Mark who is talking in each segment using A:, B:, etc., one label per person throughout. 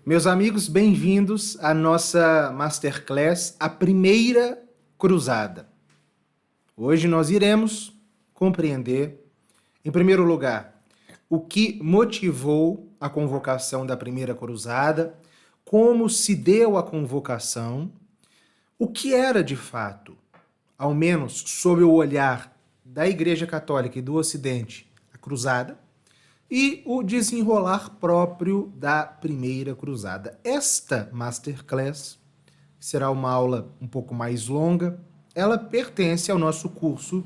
A: Meus amigos, bem-vindos à nossa Masterclass, a primeira cruzada. Hoje nós iremos compreender, em primeiro lugar, o que motivou a convocação da primeira cruzada, como se deu a convocação, o que era de fato, ao menos sob o olhar da Igreja Católica e do Ocidente, a cruzada, e o desenrolar próprio da primeira cruzada. Esta Masterclass será uma aula um pouco mais longa, ela pertence ao nosso curso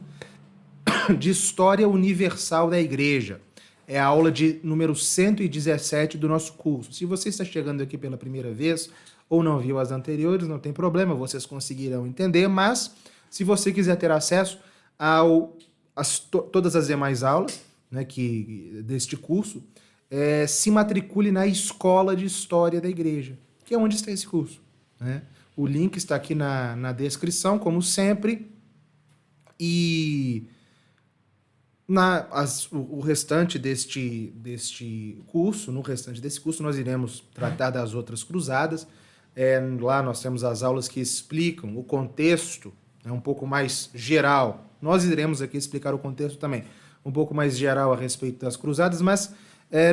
A: de História Universal da Igreja. É a aula de número 117 do nosso curso. Se você está chegando aqui pela primeira vez ou não viu as anteriores, não tem problema, vocês conseguirão entender, mas se você quiser ter acesso a todas as demais aulas, né, deste curso, se matricule na Escola de História da Igreja, que é onde está esse curso, né? O link está aqui na descrição, como sempre, e o restante deste curso, no restante desse curso, nós iremos tratar das outras cruzadas. Lá nós temos as aulas que explicam o contexto, né, um pouco mais geral. Nós iremos aqui explicar o contexto também, um pouco mais geral a respeito das cruzadas, mas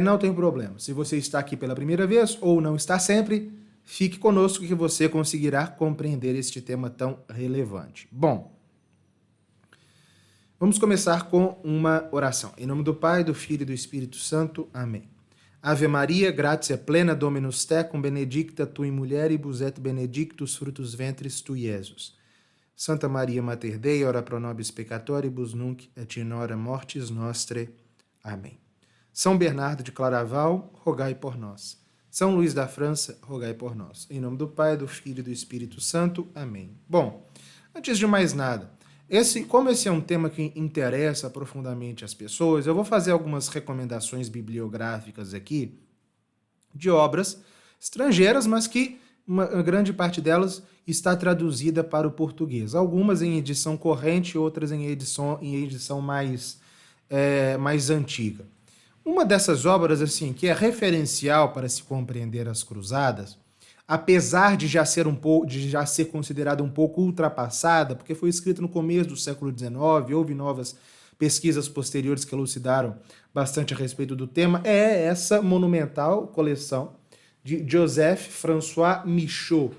A: não tem problema. Se você está aqui pela primeira vez ou não está sempre, fique conosco que você conseguirá compreender este tema tão relevante. Bom, vamos começar com uma oração. Em nome do Pai, do Filho e do Espírito Santo. Amém. Ave Maria, gratia plena Dominus tecum, benedicta tu in mulieribus et benedictus fructus ventris tui, Iesus. Santa Maria Mater Dei, ora pro nobis peccatoribus, nunc et in hora mortis nostre. Amém. São Bernardo de Claraval, rogai por nós. São Luís da França, rogai por nós. Em nome do Pai, do Filho e do Espírito Santo. Amém. Bom, antes de mais nada, como esse é um tema que interessa profundamente as pessoas, eu vou fazer algumas recomendações bibliográficas aqui de obras estrangeiras, mas que uma grande parte delas está traduzida para o português. Algumas em edição corrente, outras em edição mais antiga. Uma dessas obras, assim, que é referencial para se compreender as cruzadas, apesar de já ser considerada um pouco ultrapassada, porque foi escrita no começo do século XIX, houve novas pesquisas posteriores que elucidaram bastante a respeito do tema, é essa monumental coleção de Joseph François Michaux,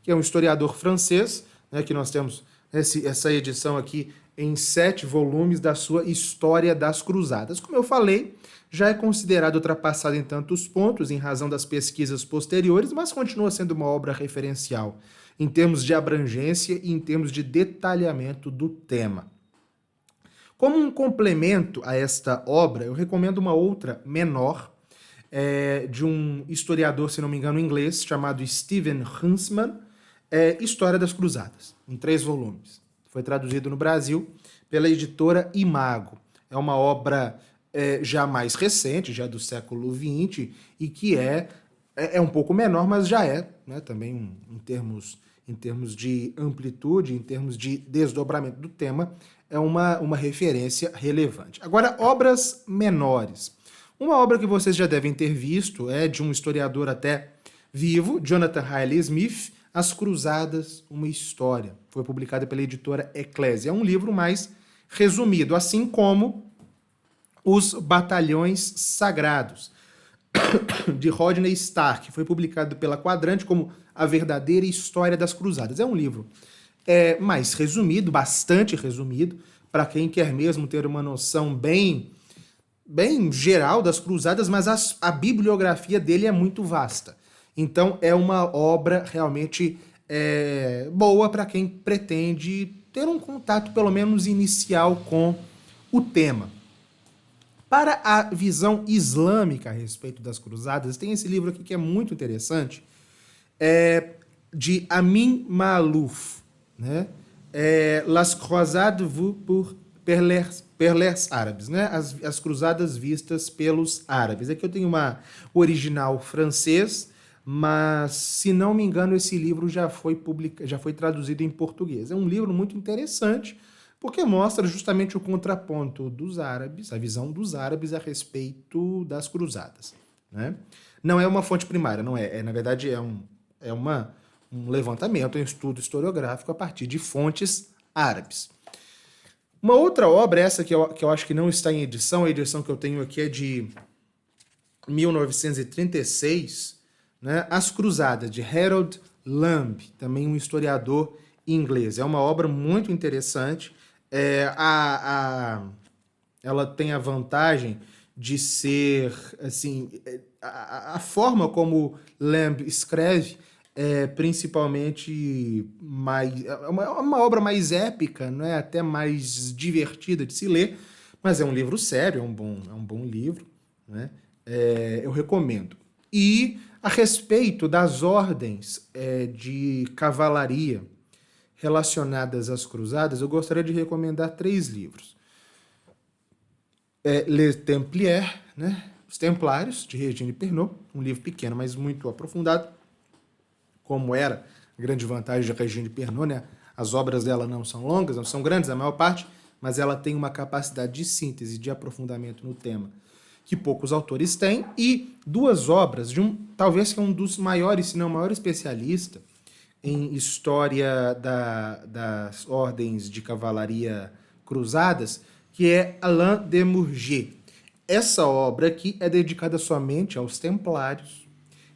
A: que é um historiador francês, né, que nós temos essa edição aqui em 7 volumes da sua História das Cruzadas. Como eu falei, já é considerado ultrapassado em tantos pontos, em razão das pesquisas posteriores, mas continua sendo uma obra referencial, em termos de abrangência e em termos de detalhamento do tema. Como um complemento a esta obra, eu recomendo uma outra menor, de um historiador, se não me engano, inglês, chamado Stephen Huntsman, História das Cruzadas, em 3 volumes. Foi traduzido no Brasil pela editora Imago. É uma obra já mais recente, já do século XX, e que é um pouco menor, mas já né, também em termos de amplitude, em termos de desdobramento do tema, é uma referência relevante. Agora, obras menores. Uma obra que vocês já devem ter visto é de um historiador até vivo, Jonathan Riley Smith, As Cruzadas, uma História. Foi publicada pela editora Eclésia. É um livro mais resumido, assim como Os Batalhões Sagrados, de Rodney Stark, que foi publicado pela Quadrante como A Verdadeira História das Cruzadas. É um livro mais resumido, bastante resumido, para quem quer mesmo ter uma noção bem geral das cruzadas, mas a bibliografia dele é muito vasta. Então é uma obra realmente boa para quem pretende ter um contato pelo menos inicial com o tema. Para a visão islâmica a respeito das cruzadas, tem esse livro aqui que é muito interessante, de Amin Maalouf, né? Las Croisades vues per les árabes, né? As cruzadas vistas pelos árabes. Aqui eu tenho o original francês, mas, se não me engano, esse livro já foi traduzido em português. É um livro muito interessante, porque mostra justamente o contraponto dos árabes, a visão dos árabes a respeito das cruzadas, né? Não é uma fonte primária, não é. Na verdade, um levantamento, um estudo historiográfico a partir de fontes árabes. Uma outra obra, essa que eu acho que não está em edição, a edição que eu tenho aqui é de 1936, né? As Cruzadas, de Harold Lamb, também um historiador inglês. É uma obra muito interessante. Ela tem a vantagem de ser, assim, a forma como Lamb escreve é principalmente mais, uma obra mais épica, né? Até mais divertida de se ler, mas é um livro sério, é um bom livro, né? Eu recomendo. E a respeito das ordens de cavalaria relacionadas às cruzadas, eu gostaria de recomendar 3 livros. Les Templiers, né? Os Templários, de Regine Pernod, um livro pequeno, mas muito aprofundado, como era a grande vantagem de Regine Pernod, né? As obras dela não são longas, não são grandes, a maior parte, mas ela tem uma capacidade de síntese, de aprofundamento no tema, que poucos autores têm, e 2 obras de talvez que é um dos maiores, se não o maior especialista em história das ordens de cavalaria cruzadas, que é Alain de Murger. Essa obra aqui é dedicada somente aos Templários,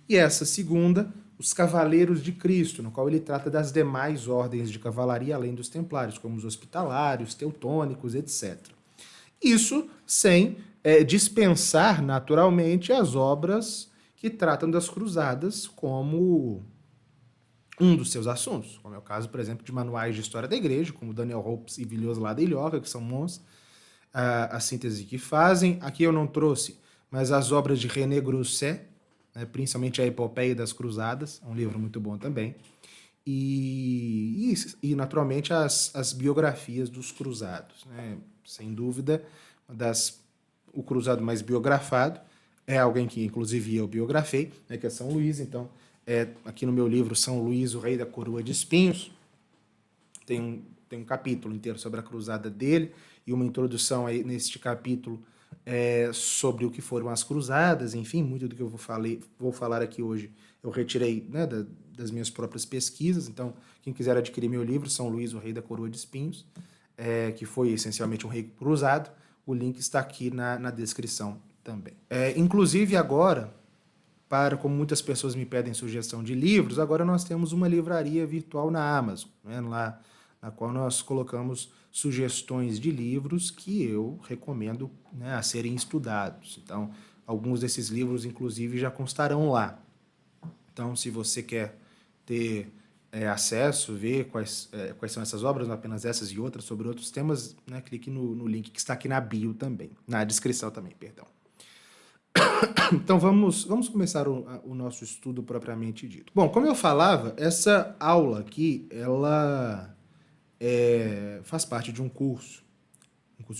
A: e essa segunda, os Cavaleiros de Cristo, no qual ele trata das demais ordens de cavalaria, além dos Templários, como os Hospitalários, Teutônicos, etc. Isso sem dispensar, naturalmente, as obras que tratam das cruzadas como um dos seus assuntos, como é o caso, por exemplo, de manuais de história da igreja, como Daniel Hopes e Villiers Lada e Llorca, que são bons, a síntese que fazem. Aqui eu não trouxe, mas as obras de René Grousset, né, principalmente a Epopeia das Cruzadas, é um livro muito bom também, e naturalmente, as biografias dos cruzados. Né? Sem dúvida, o cruzado mais biografado é alguém que, inclusive, eu biografei, né, que é São Luís. Então, aqui no meu livro, São Luís, o Rei da Coroa de Espinhos, tem um capítulo inteiro sobre a cruzada dele, e uma introdução aí neste capítulo sobre o que foram as cruzadas. Enfim, muito do que eu vou falar aqui hoje eu retirei, né, das minhas próprias pesquisas. Então, quem quiser adquirir meu livro, São Luís, o Rei da Coroa de Espinhos, que foi essencialmente um rei cruzado, o link está aqui na descrição também. Inclusive agora, como muitas pessoas me pedem sugestão de livros, agora nós temos uma livraria virtual na Amazon, né, lá, na qual nós colocamos sugestões de livros que eu recomendo, né, a serem estudados. Então, alguns desses livros, inclusive, já constarão lá. Então, se você quer ter acesso, ver quais são essas obras, não apenas essas e outras, sobre outros temas, né, clique no link que está aqui na bio também, na descrição também, perdão. Então, vamos começar o nosso estudo propriamente dito. Bom, como eu falava, essa aula aqui, ela faz parte de um curso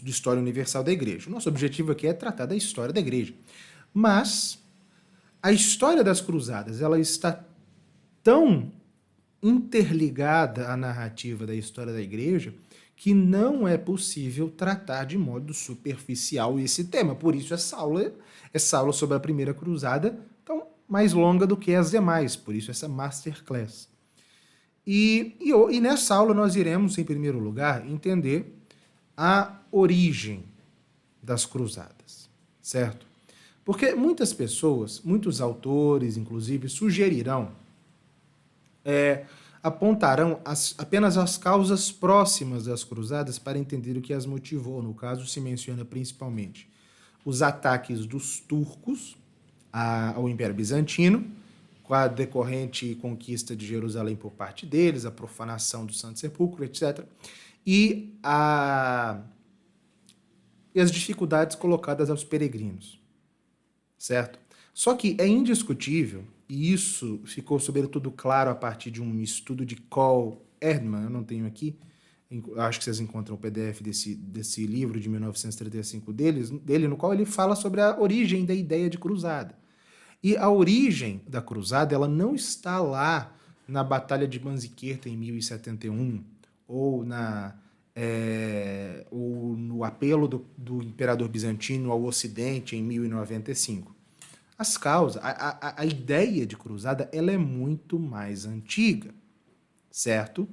A: de História Universal da Igreja. O nosso objetivo aqui é tratar da história da Igreja. Mas a história das cruzadas, ela está tão interligada à narrativa da história da Igreja que não é possível tratar de modo superficial esse tema. Por isso, essa aula sobre a primeira cruzada, tão mais longa do que as demais. Por isso, essa masterclass. E nessa aula nós iremos, em primeiro lugar, entender a origem das cruzadas, certo? Porque muitas pessoas, muitos autores, inclusive, sugerirão, apontarão apenas as causas próximas das cruzadas para entender o que as motivou. No caso, se menciona principalmente os ataques dos turcos ao Império Bizantino, com a decorrente conquista de Jerusalém por parte deles, a profanação do Santo Sepulcro, etc. E as dificuldades colocadas aos peregrinos, certo? Só que é indiscutível, e isso ficou sobretudo claro a partir de um estudo de Cole Erdmann, eu não tenho aqui, acho que vocês encontram o PDF desse livro de 1935 dele, no qual ele fala sobre a origem da ideia de cruzada. E a origem da cruzada, ela não está lá na Batalha de Manzikert em 1071, ou no apelo do imperador bizantino ao Ocidente em 1095. as causas. A ideia de cruzada ela é muito mais antiga, certo?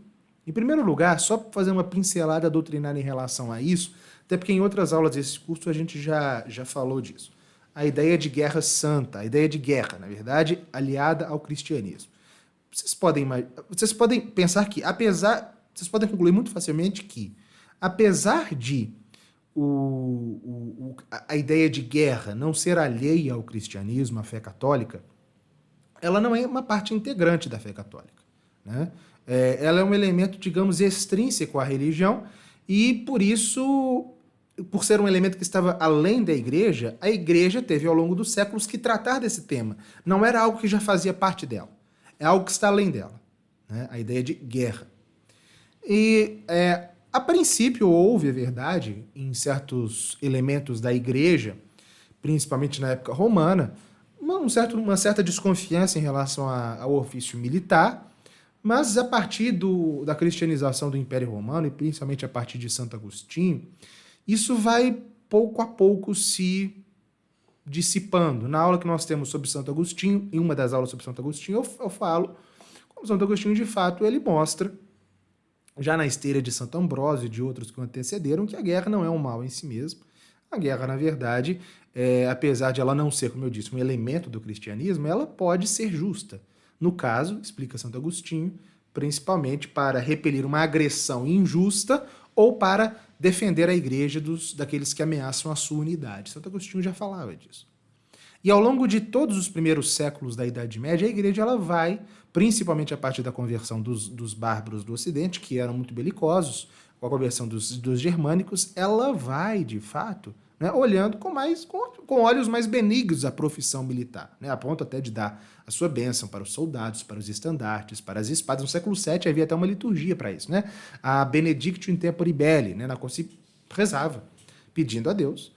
A: Em primeiro lugar, só para fazer uma pincelada doutrinária em relação a isso, até porque em outras aulas desse curso a gente já falou disso. A ideia de guerra santa, a ideia de guerra, na verdade, aliada ao cristianismo. Vocês podem pensar que, vocês podem concluir muito facilmente que, apesar de a ideia de guerra não ser alheia ao cristianismo, à fé católica, ela não é uma parte integrante da fé católica, né? Ela é um elemento, digamos, extrínseco à religião e, por isso, por ser um elemento que estava além da igreja, a igreja teve, ao longo dos séculos, que tratar desse tema. Não era algo que já fazia parte dela. É algo que está além dela, né? A ideia de guerra. E, a princípio, houve, é verdade, em certos elementos da igreja, principalmente na época romana, uma certa desconfiança em relação ao ofício militar, mas a partir da cristianização do Império Romano, e principalmente a partir de Santo Agostinho, isso vai pouco a pouco se dissipando. Na aula que nós temos sobre Santo Agostinho, em uma das aulas sobre Santo Agostinho, eu falo como Santo Agostinho, de fato, ele mostra, já na esteira de Santo Ambrósio e de outros que o antecederam, que a guerra não é um mal em si mesmo. A guerra, na verdade, apesar de ela não ser, como eu disse, um elemento do cristianismo, ela pode ser justa. No caso, explica Santo Agostinho, principalmente para repelir uma agressão injusta ou para defender a igreja daqueles que ameaçam a sua unidade. Santo Agostinho já falava disso. E ao longo de todos os primeiros séculos da Idade Média, a igreja ela vai, principalmente a partir da conversão dos bárbaros do Ocidente, que eram muito belicosos, com a conversão dos germânicos, ela vai, de fato, né, olhando com olhos mais benignos a profissão militar, né, a ponto até de dar a sua bênção para os soldados, para os estandartes, para as espadas. No século VII havia até uma liturgia para isso, né? A Benedictio in tempore belli, né, na qual se rezava, pedindo a Deus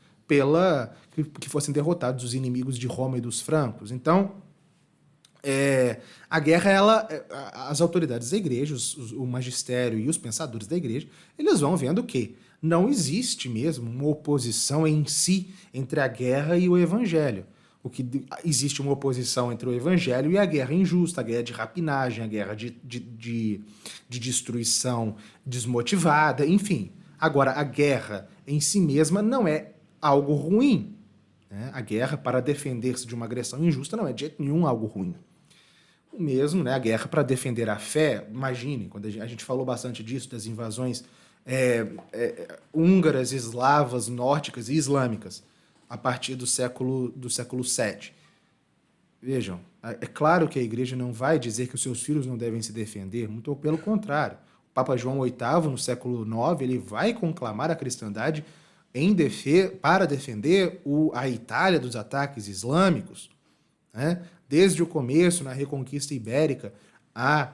A: que fossem derrotados os inimigos de Roma e dos francos. Então, a guerra, as autoridades da igreja, o magistério e os pensadores da igreja, eles vão vendo que não existe mesmo uma oposição em si entre a guerra e o evangelho. Existe uma oposição entre o evangelho e a guerra injusta, a guerra de rapinagem, a guerra de destruição desmotivada, enfim. Agora, a guerra em si mesma não é algo ruim, né? A guerra para defender-se de uma agressão injusta não é de jeito nenhum algo ruim. O mesmo, né? A guerra para defender a fé, imagine, quando a gente falou bastante disso, das invasões húngaras, eslavas, nórdicas e islâmicas, a partir do século VII. Vejam, é claro que a igreja não vai dizer que os seus filhos não devem se defender, muito pelo contrário. O Papa João VIII, no século IX, ele vai conclamar a cristandade para defender a Itália dos ataques islâmicos, né? Desde o começo, na Reconquista Ibérica, as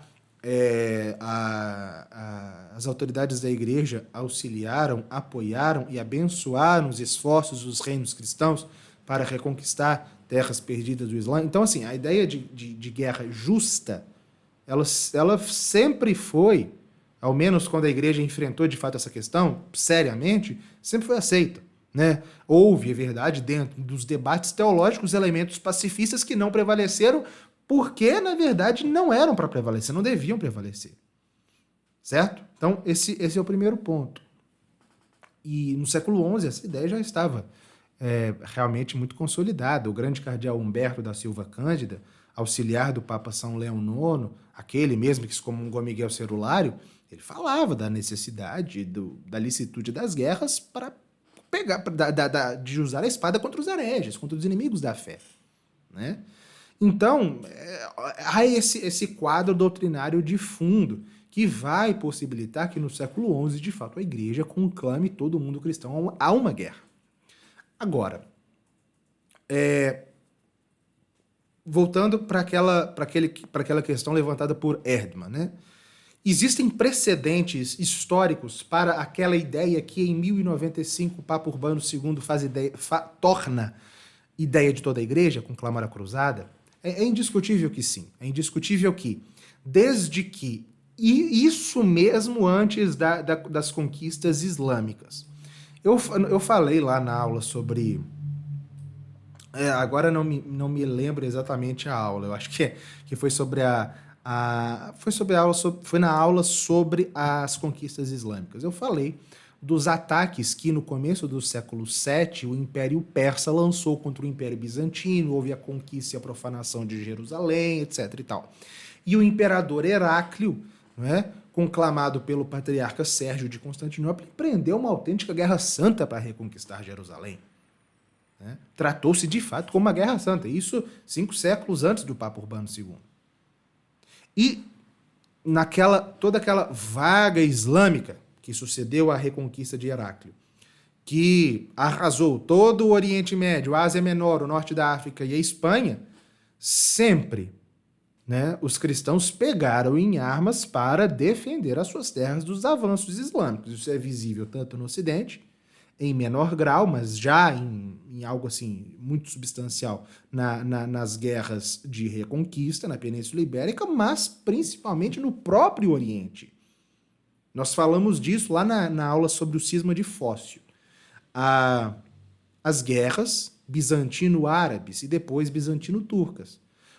A: autoridades da igreja auxiliaram, apoiaram e abençoaram os esforços dos reinos cristãos para reconquistar terras perdidas do Islã. Então, assim, a ideia de guerra justa, ela sempre foi, ao menos quando a igreja enfrentou de fato essa questão, seriamente, sempre foi aceita, né? Houve, é verdade, dentro dos debates teológicos, elementos pacifistas que não prevaleceram porque, na verdade, não eram para prevalecer, não deviam prevalecer. Certo? Então, esse é o primeiro ponto. E no século XI, essa ideia já estava realmente muito consolidada. O grande cardeal Humberto da Silva Cândida, auxiliar do Papa São Leão IX, aquele mesmo que excomungou Miguel Cerulário, ele falava da necessidade, da licitude das guerras para de usar a espada contra os hereges, contra os inimigos da fé, né? Então, há esse quadro doutrinário de fundo que vai possibilitar que no século XI, de fato, a igreja conclame todo mundo cristão a uma guerra. Agora, voltando para aquela questão levantada por Erdmann, né? Existem precedentes históricos para aquela ideia que em 1095 o Papa Urbano II torna ideia de toda a igreja, conclamar a cruzada? É indiscutível que sim. É indiscutível que, desde que, e isso mesmo antes das conquistas islâmicas. Eu falei lá na aula sobre Agora não me lembro exatamente a aula. Eu acho que foi sobre foi na aula sobre as conquistas islâmicas. Eu falei dos ataques que no começo do século VII o Império Persa lançou contra o Império Bizantino, houve a conquista e a profanação de Jerusalém, etc. e tal. E o imperador Heráclio, né, conclamado pelo patriarca Sérgio de Constantinopla, empreendeu uma autêntica guerra santa para reconquistar Jerusalém. Né? Tratou-se de fato como uma guerra santa, isso 5 séculos antes do Papa Urbano II. E toda aquela vaga islâmica que sucedeu à reconquista de Heráclio, que arrasou todo o Oriente Médio, a Ásia Menor, o norte da África e a Espanha, sempre, né, os cristãos pegaram em armas para defender as suas terras dos avanços islâmicos. Isso é visível tanto no Ocidente, em menor grau, mas já em algo assim muito substancial nas guerras de reconquista na Península Ibérica, mas principalmente no próprio Oriente. Nós falamos disso lá na aula sobre o cisma de Fócio. As guerras bizantino-árabes e depois bizantino-turcas.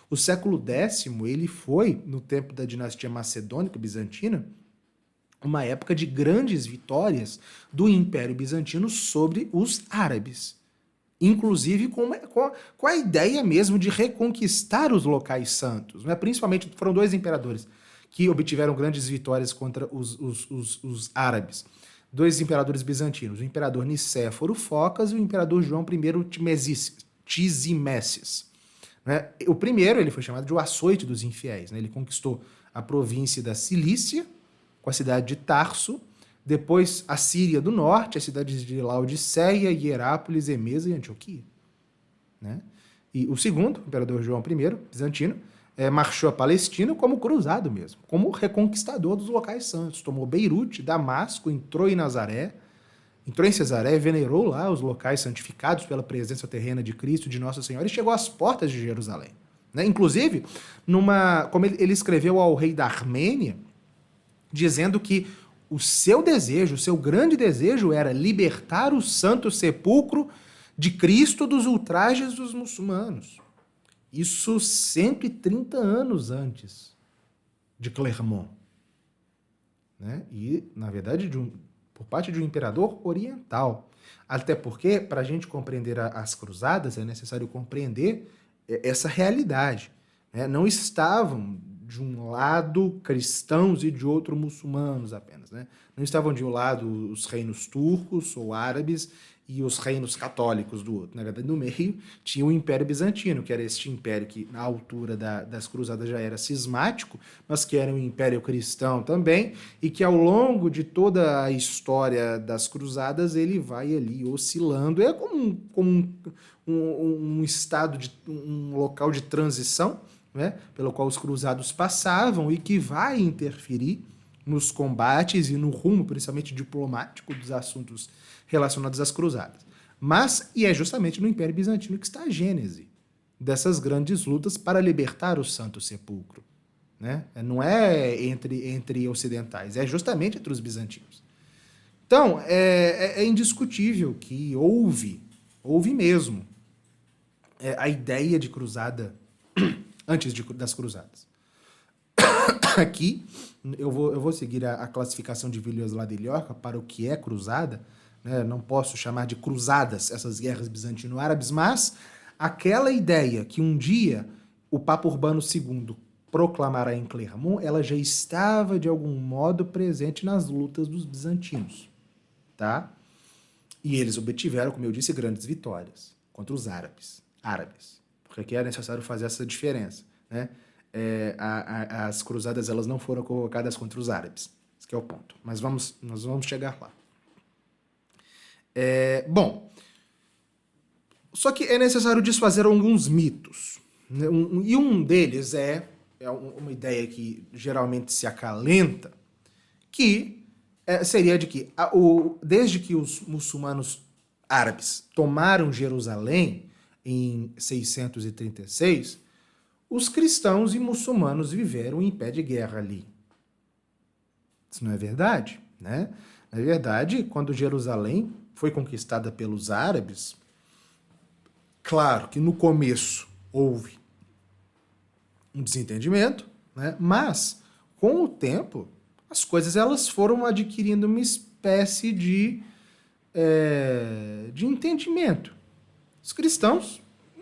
A: O século X, ele foi, no tempo da dinastia macedônica bizantina, uma época de grandes vitórias do Império Bizantino sobre os árabes. Inclusive com a ideia mesmo de reconquistar os locais santos. Né? Principalmente foram 2 imperadores que obtiveram grandes vitórias contra os árabes. 2 imperadores bizantinos, o imperador Nicéforo Focas e o imperador João I Tizimeces. Né? O primeiro ele foi chamado de o açoite dos infiéis. Né? Ele conquistou a província da Cilícia, com a cidade de Tarso, depois a Síria do Norte, as cidades de Laodiceia, Hierápolis, Emesa e Antioquia. Né? E o segundo, o imperador João I, bizantino, marchou a Palestina como cruzado mesmo, como reconquistador dos locais santos. Tomou Beirute, Damasco, entrou em Nazaré, entrou em Cesaré, venerou lá os locais santificados pela presença terrena de Cristo, de Nossa Senhora, e chegou às portas de Jerusalém. Né? Inclusive, como ele escreveu ao rei da Armênia, dizendo que o seu desejo, o seu grande desejo era libertar o Santo Sepulcro de Cristo dos ultrajes dos muçulmanos. Isso 130 anos antes de Clermont. Né? E, na verdade, por parte de um imperador oriental. Até porque, para a gente compreender as cruzadas, é necessário compreender essa realidade. Né? Não estavam de um lado cristãos e de outro muçulmanos apenas. Né? Não estavam de um lado os reinos turcos ou árabes e os reinos católicos do outro. Na verdade, no meio tinha o Império Bizantino, que era este império que, na altura das cruzadas, já era cismático, mas que era um império cristão também, e que ao longo de toda a história das cruzadas, ele vai ali oscilando. É como um estado, um local de transição, né, pelo qual os cruzados passavam e que vai interferir nos combates e no rumo, principalmente diplomático, dos assuntos relacionados às cruzadas. E é justamente no Império Bizantino que está a gênese dessas grandes lutas para libertar o Santo Sepulcro. Né? Não é entre ocidentais, é justamente entre os bizantinos. Então, é indiscutível que houve mesmo a ideia de cruzada antes das cruzadas. Aqui, eu vou seguir a classificação de Villiers-La de Llorca para o que é cruzada. Né? Não posso chamar de cruzadas essas guerras bizantino-árabes, mas aquela ideia que um dia o Papa Urbano II proclamará em Clermont, ela já estava de algum modo presente nas lutas dos bizantinos. Tá? E eles obtiveram, como eu disse, grandes vitórias contra os árabes. Porque aqui é necessário fazer essa diferença. Né? As cruzadas elas não foram colocadas contra os árabes. Esse é o ponto. Mas nós vamos chegar lá. Bom, só que é necessário desfazer alguns mitos. Né? E um deles é uma ideia que geralmente se acalenta, que seria de que, desde que os muçulmanos árabes tomaram Jerusalém em 636, os cristãos e muçulmanos viveram em pé de guerra ali. Isso não é verdade, né? Na verdade, quando Jerusalém foi conquistada pelos árabes, Claro que no começo houve um desentendimento, né? Mas com o tempo as coisas elas foram adquirindo uma espécie de entendimento.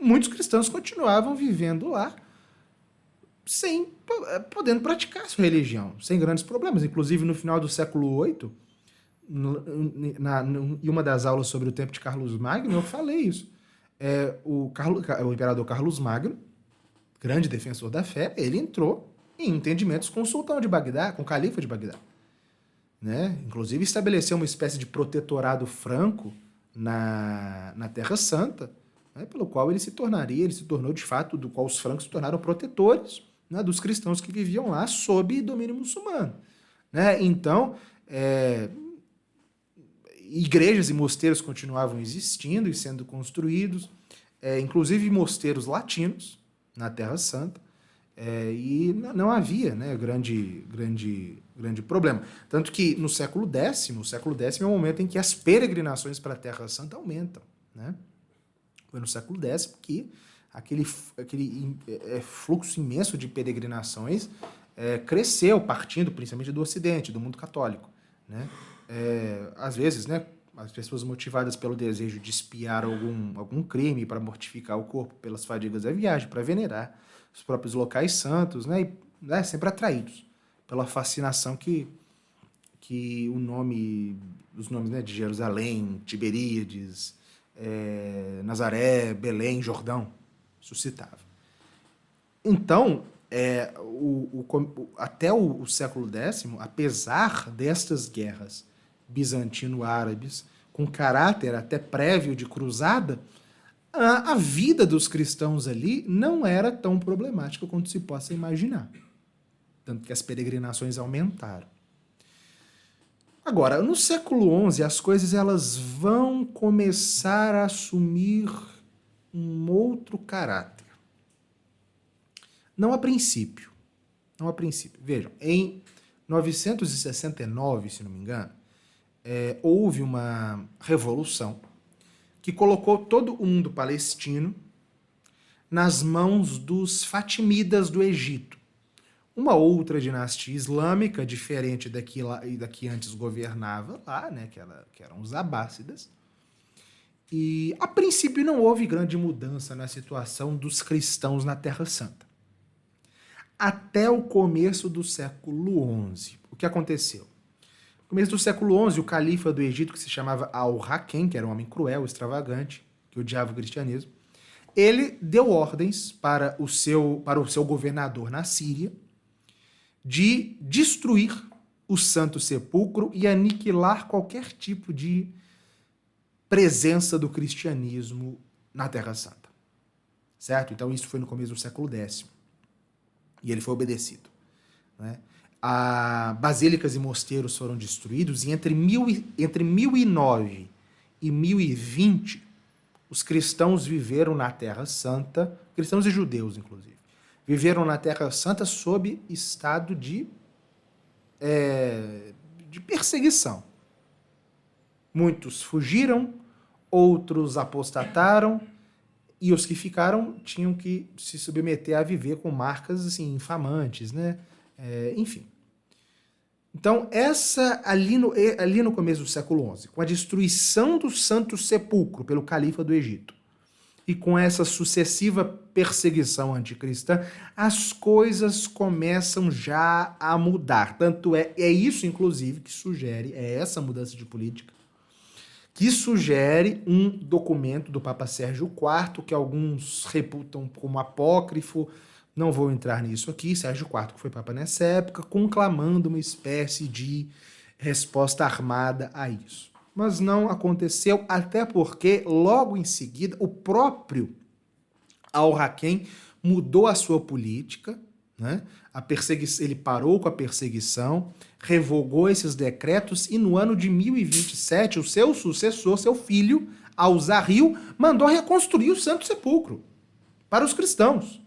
A: Muitos cristãos continuavam vivendo lá sem podendo praticar sua religião, sem grandes problemas. Inclusive no final do século VIII, em uma das aulas sobre o tempo de Carlos Magno, eu falei isso. O imperador Carlos Magno, grande defensor da fé, ele entrou em entendimentos com o sultão de Bagdá, com o califa de Bagdá. Né? Inclusive estabeleceu uma espécie de protetorado franco na Terra Santa, né? Pelo qual ele se tornou de fato, do qual os francos se tornaram protetores, né? Dos cristãos que viviam lá sob domínio muçulmano. Né? Então, igrejas e mosteiros continuavam existindo e sendo construídos, inclusive mosteiros latinos na Terra Santa, e não havia, né, grande problema. Tanto que no século X é o momento em que as peregrinações para a Terra Santa aumentam. Né? Foi no século X que aquele fluxo imenso de peregrinações cresceu, partindo principalmente do Ocidente, do mundo católico. Né? Às vezes, né, as pessoas motivadas pelo desejo de espiar algum crime para mortificar o corpo pelas fadigas da viagem, para venerar os próprios locais santos, né, e, né, sempre atraídos pela fascinação que os nomes, né, de Jerusalém, Tiberíades, Nazaré, Belém, Jordão suscitava. Então, até o século X, apesar destas guerras bizantino-árabes, com caráter até prévio de cruzada, a vida dos cristãos ali não era tão problemática quanto se possa imaginar. Tanto que as peregrinações aumentaram. Agora, no século XI, as coisas elas vão começar a assumir um outro caráter. Não a princípio. Vejam, em 969, se não me engano, houve uma revolução que colocou todo o mundo palestino nas mãos dos Fatimidas do Egito. Uma outra dinastia islâmica, diferente da que antes governava lá, né, que eram os Abássidas. E, a princípio, não houve grande mudança na situação dos cristãos na Terra Santa. Até o começo do século XI. O que aconteceu? No começo do século XI, o califa do Egito, que se chamava Al-Hakem, que era um homem cruel, extravagante, que odiava o cristianismo, ele deu ordens para o seu governador na Síria de destruir o Santo Sepulcro e aniquilar qualquer tipo de presença do cristianismo na Terra Santa. Certo? Então isso foi no começo do século X. E ele foi obedecido. Né? Basílicas e mosteiros foram destruídos e entre 1009 e 1020 os cristãos viveram na Terra Santa, cristãos e judeus inclusive, viveram na Terra Santa sob estado de perseguição. Muitos fugiram, outros apostataram, e os que ficaram tinham que se submeter a viver com marcas assim, infamantes, né? Enfim. Então, ali no começo do século XI, com a destruição do Santo Sepulcro pelo califa do Egito, e com essa sucessiva perseguição anticristã, as coisas começam já a mudar. Tanto é isso, inclusive, que sugere, essa mudança de política, que sugere um documento do Papa Sérgio IV, que alguns reputam como apócrifo, não vou entrar nisso aqui, Sérgio IV, que foi Papa nessa época, conclamando uma espécie de resposta armada a isso. Mas não aconteceu, até porque, logo em seguida, o próprio Al-Hakem mudou a sua política, né? Ele parou com a perseguição, revogou esses decretos e no ano de 1027 o seu sucessor, seu filho, Al-Zahir, mandou reconstruir o Santo Sepulcro para os cristãos.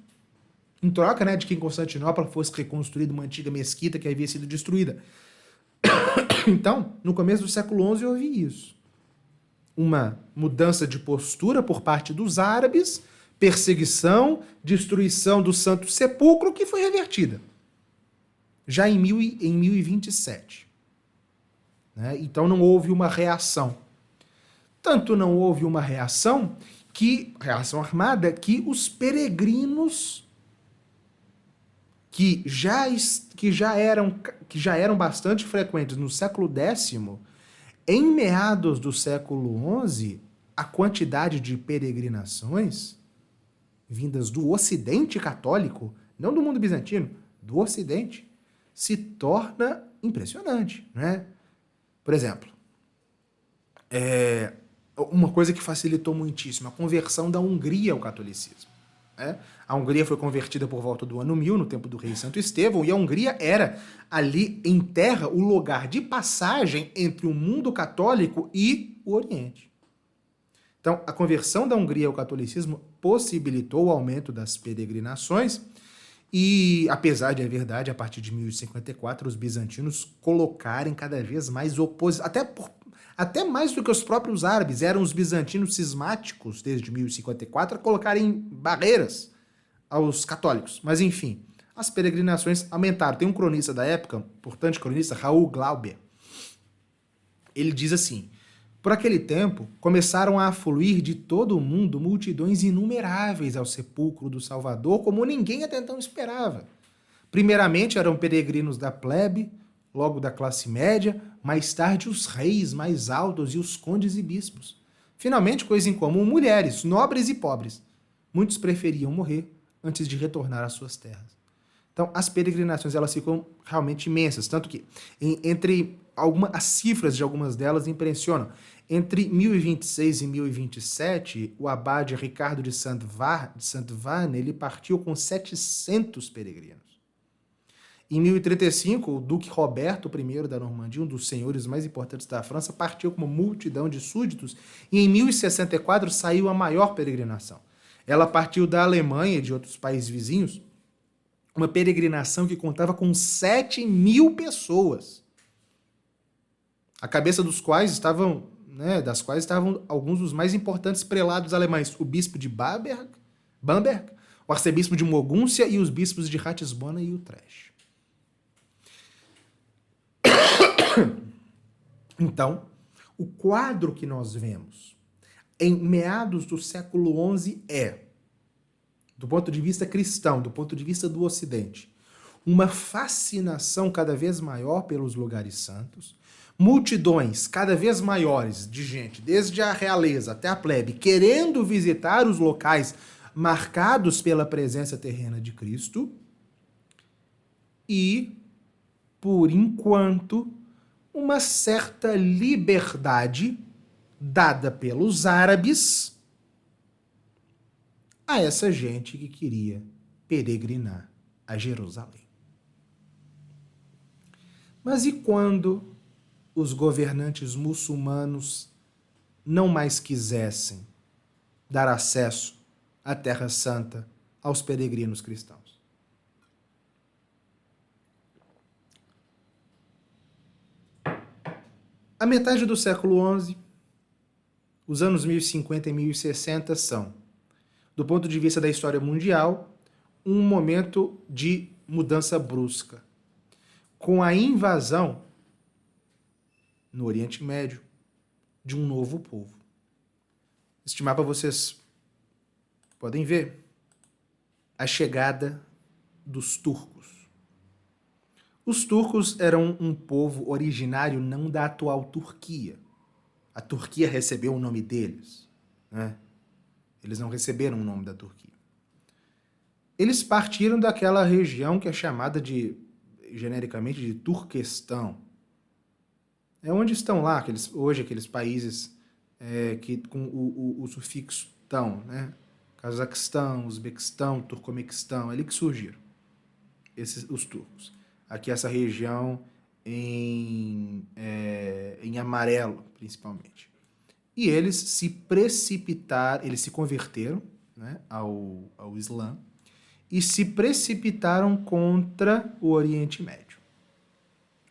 A: Em troca, né, de que em Constantinopla fosse reconstruída uma antiga mesquita que havia sido destruída. Então, no começo do século XI houve isso. uma mudança de postura por parte dos árabes, perseguição, destruição do Santo Sepulcro, que foi revertida já em 1027. Né? Então não houve uma reação. Tanto não houve uma reação armada, que os peregrinos que já eram bastante frequentes no século X, em meados do século XI, a quantidade de peregrinações vindas do Ocidente católico, não do mundo bizantino, do Ocidente, se torna impressionante, né? Por exemplo, uma coisa que facilitou muitíssimo, a conversão da Hungria ao catolicismo. Né? A Hungria foi convertida por volta do ano 1000, no tempo do rei Santo Estevão, e a Hungria era, ali em terra, o lugar de passagem entre o mundo católico e o Oriente. Então, a conversão da Hungria ao catolicismo possibilitou o aumento das peregrinações, e, apesar de, é verdade, a partir de 1054, os bizantinos colocarem cada vez mais oposição, até mais do que os próprios árabes, eram os bizantinos cismáticos, desde 1054, a colocarem barreiras aos católicos. Mas, enfim, as peregrinações aumentaram. Tem um cronista da época, importante cronista, Raul Glauber. Ele diz assim: por aquele tempo, começaram a afluir de todo o mundo multidões inumeráveis ao sepulcro do Salvador, como ninguém até então esperava. Primeiramente eram peregrinos da plebe, logo da classe média, mais tarde os reis mais altos e os condes e bispos. Finalmente, coisa em comum, mulheres, nobres e pobres. Muitos preferiam morrer antes de retornar às suas terras. Então, as peregrinações elas ficam realmente imensas, tanto que as cifras de algumas delas impressionam. Entre 1026 e 1027, o abade Ricardo de Saint-Vanne ele partiu com 700 peregrinos. Em 1035, o duque Roberto I da Normandia, um dos senhores mais importantes da França, partiu com uma multidão de súditos, e em 1064 saiu a maior peregrinação. Ela partiu da Alemanha e de outros países vizinhos, uma peregrinação que contava com 7.000 pessoas, a cabeça das quais estavam alguns dos mais importantes prelados alemães, o bispo de Bamberg, o arcebispo de Mogúncia e os bispos de Ratisbona e Utrecht. Então, o quadro que nós vemos em meados do século XI do ponto de vista cristão, do ponto de vista do Ocidente, uma fascinação cada vez maior pelos lugares santos, multidões cada vez maiores de gente, desde a realeza até a plebe, querendo visitar os locais marcados pela presença terrena de Cristo, e, por enquanto, uma certa liberdade dada pelos árabes a essa gente que queria peregrinar a Jerusalém. Mas e quando os governantes muçulmanos não mais quisessem dar acesso à Terra Santa aos peregrinos cristãos? A metade do século XI, os anos 1050 e 1060 são, do ponto de vista da história mundial, um momento de mudança brusca. Com a invasão no Oriente Médio de um novo povo. Estimava, vocês podem ver a chegada dos turcos. Os turcos eram um povo originário não da atual Turquia. A Turquia recebeu o nome deles, né? Eles não receberam o nome da Turquia. Eles partiram daquela região que é chamada genericamente de Turquestão. É onde estão lá hoje aqueles países com o sufixo tão, né? Cazaquistão, Uzbequistão, Turcomequistão, ali que surgiram os turcos. Aqui essa região em amarelo, principalmente. E eles se precipitaram, eles se converteram, né, ao Islã e se precipitaram contra o Oriente Médio,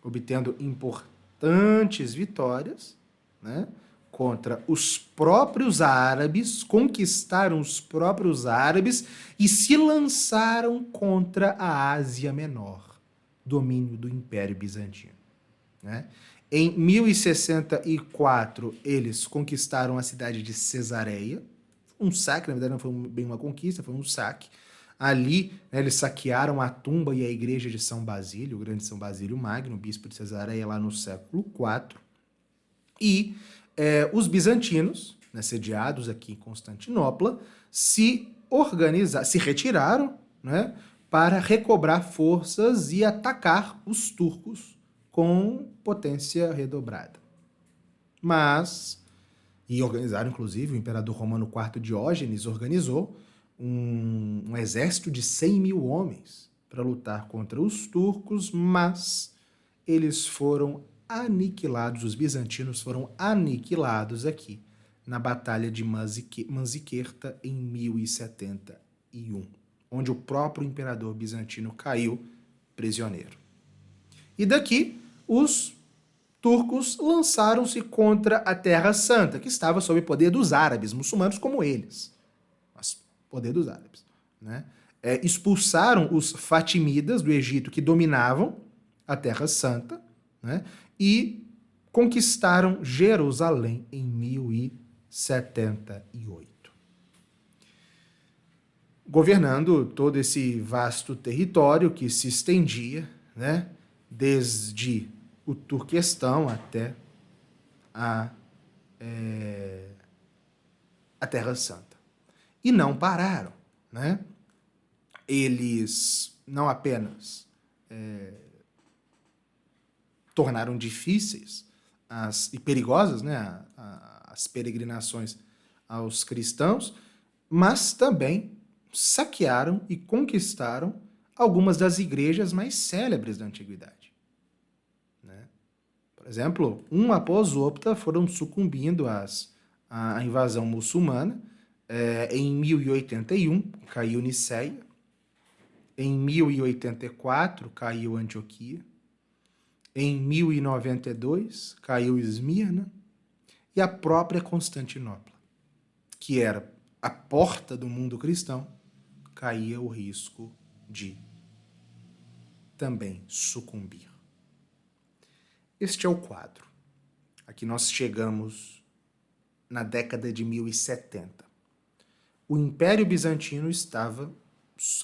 A: obtendo importantes vitórias, né, contra os próprios árabes, conquistaram os próprios árabes e se lançaram contra a Ásia Menor, domínio do Império Bizantino, né? Em 1064, eles conquistaram a cidade de Cesareia, um saque, na verdade não foi bem uma conquista, foi um saque. Ali, né, eles saquearam a tumba e a igreja de São Basílio, o grande São Basílio Magno, bispo de Cesareia, lá no século IV. E os bizantinos, né, sediados aqui em Constantinopla, se retiraram, né, para recobrar forças e atacar os turcos com potência redobrada. E organizaram, inclusive, o imperador romano IV Diógenes organizou um exército de 100 mil homens para lutar contra os turcos, mas eles foram aniquilados, os bizantinos foram aniquilados aqui na Batalha de Manziquerta em 1071, onde o próprio imperador bizantino caiu prisioneiro. E daqui, os turcos lançaram-se contra a Terra Santa, que estava sob o poder dos árabes, muçulmanos como eles, mas poder dos árabes, né? Expulsaram os fatimidas do Egito, que dominavam a Terra Santa, né? E conquistaram Jerusalém em 1078. Governando todo esse vasto território que se estendia, né, desde o Turquestão até a Terra Santa. E não pararam, né? Eles não apenas tornaram difíceis e perigosas, né, as peregrinações aos cristãos, mas também saquearam e conquistaram algumas das igrejas mais célebres da antiguidade, né? Por exemplo, um após outra foram sucumbindo à invasão muçulmana. Em 1081 caiu Niceia, em 1084 caiu Antioquia, em 1092 caiu Esmirna e a própria Constantinopla, que era a porta do mundo cristão, caía o risco de também sucumbir. Este é o quadro. Aqui nós chegamos na década de 1070. O Império Bizantino estava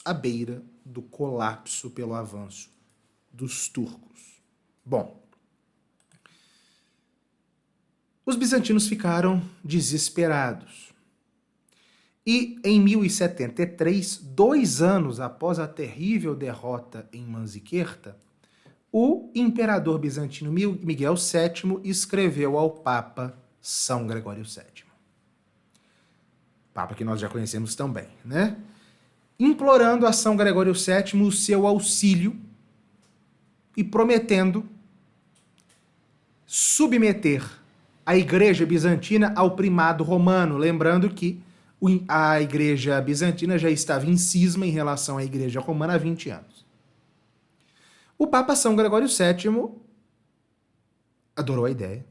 A: à beira do colapso pelo avanço dos turcos. Bom, os bizantinos ficaram desesperados. E em 1073, 2 anos após a terrível derrota em Manziquerta, o imperador bizantino Miguel VII escreveu ao Papa São Gregório VII. Papa que nós já conhecemos também, né? Implorando a São Gregório VII o seu auxílio e prometendo submeter a Igreja Bizantina ao primado romano, lembrando que a Igreja Bizantina já estava em cisma em relação à Igreja Romana há 20 anos. O Papa São Gregório VII adorou a ideia.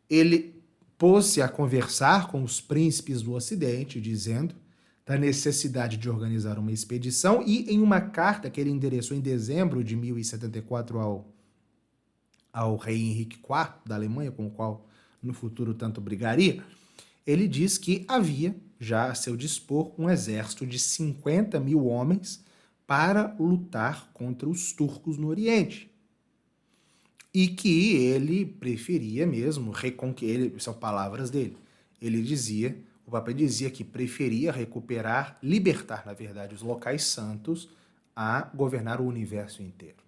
A: Ele pôs-se a conversar com os príncipes do Ocidente, dizendo da necessidade de organizar uma expedição, e em uma carta que ele endereçou em dezembro de 1074 ao rei Henrique IV da Alemanha, com o qual no futuro tanto brigaria, ele diz que havia já a seu dispor um exército de 50 mil homens para lutar contra os turcos no Oriente. E que ele preferia mesmo são palavras dele. O Papa dizia que preferia libertar, na verdade, os locais santos a governar o universo inteiro.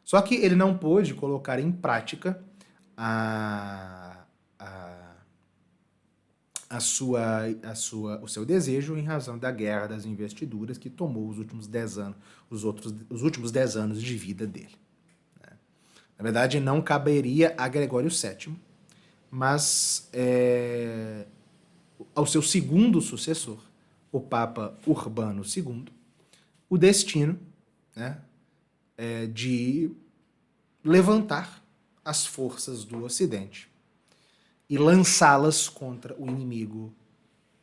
A: Só que ele não pôde colocar em prática o seu desejo em razão da Guerra das Investiduras que tomou os últimos 10 anos, os últimos 10 anos de vida dele. Na verdade, não caberia a Gregório VII, mas ao seu segundo sucessor, o Papa Urbano II, o destino, né, de levantar as forças do Ocidente e lançá-las contra o inimigo,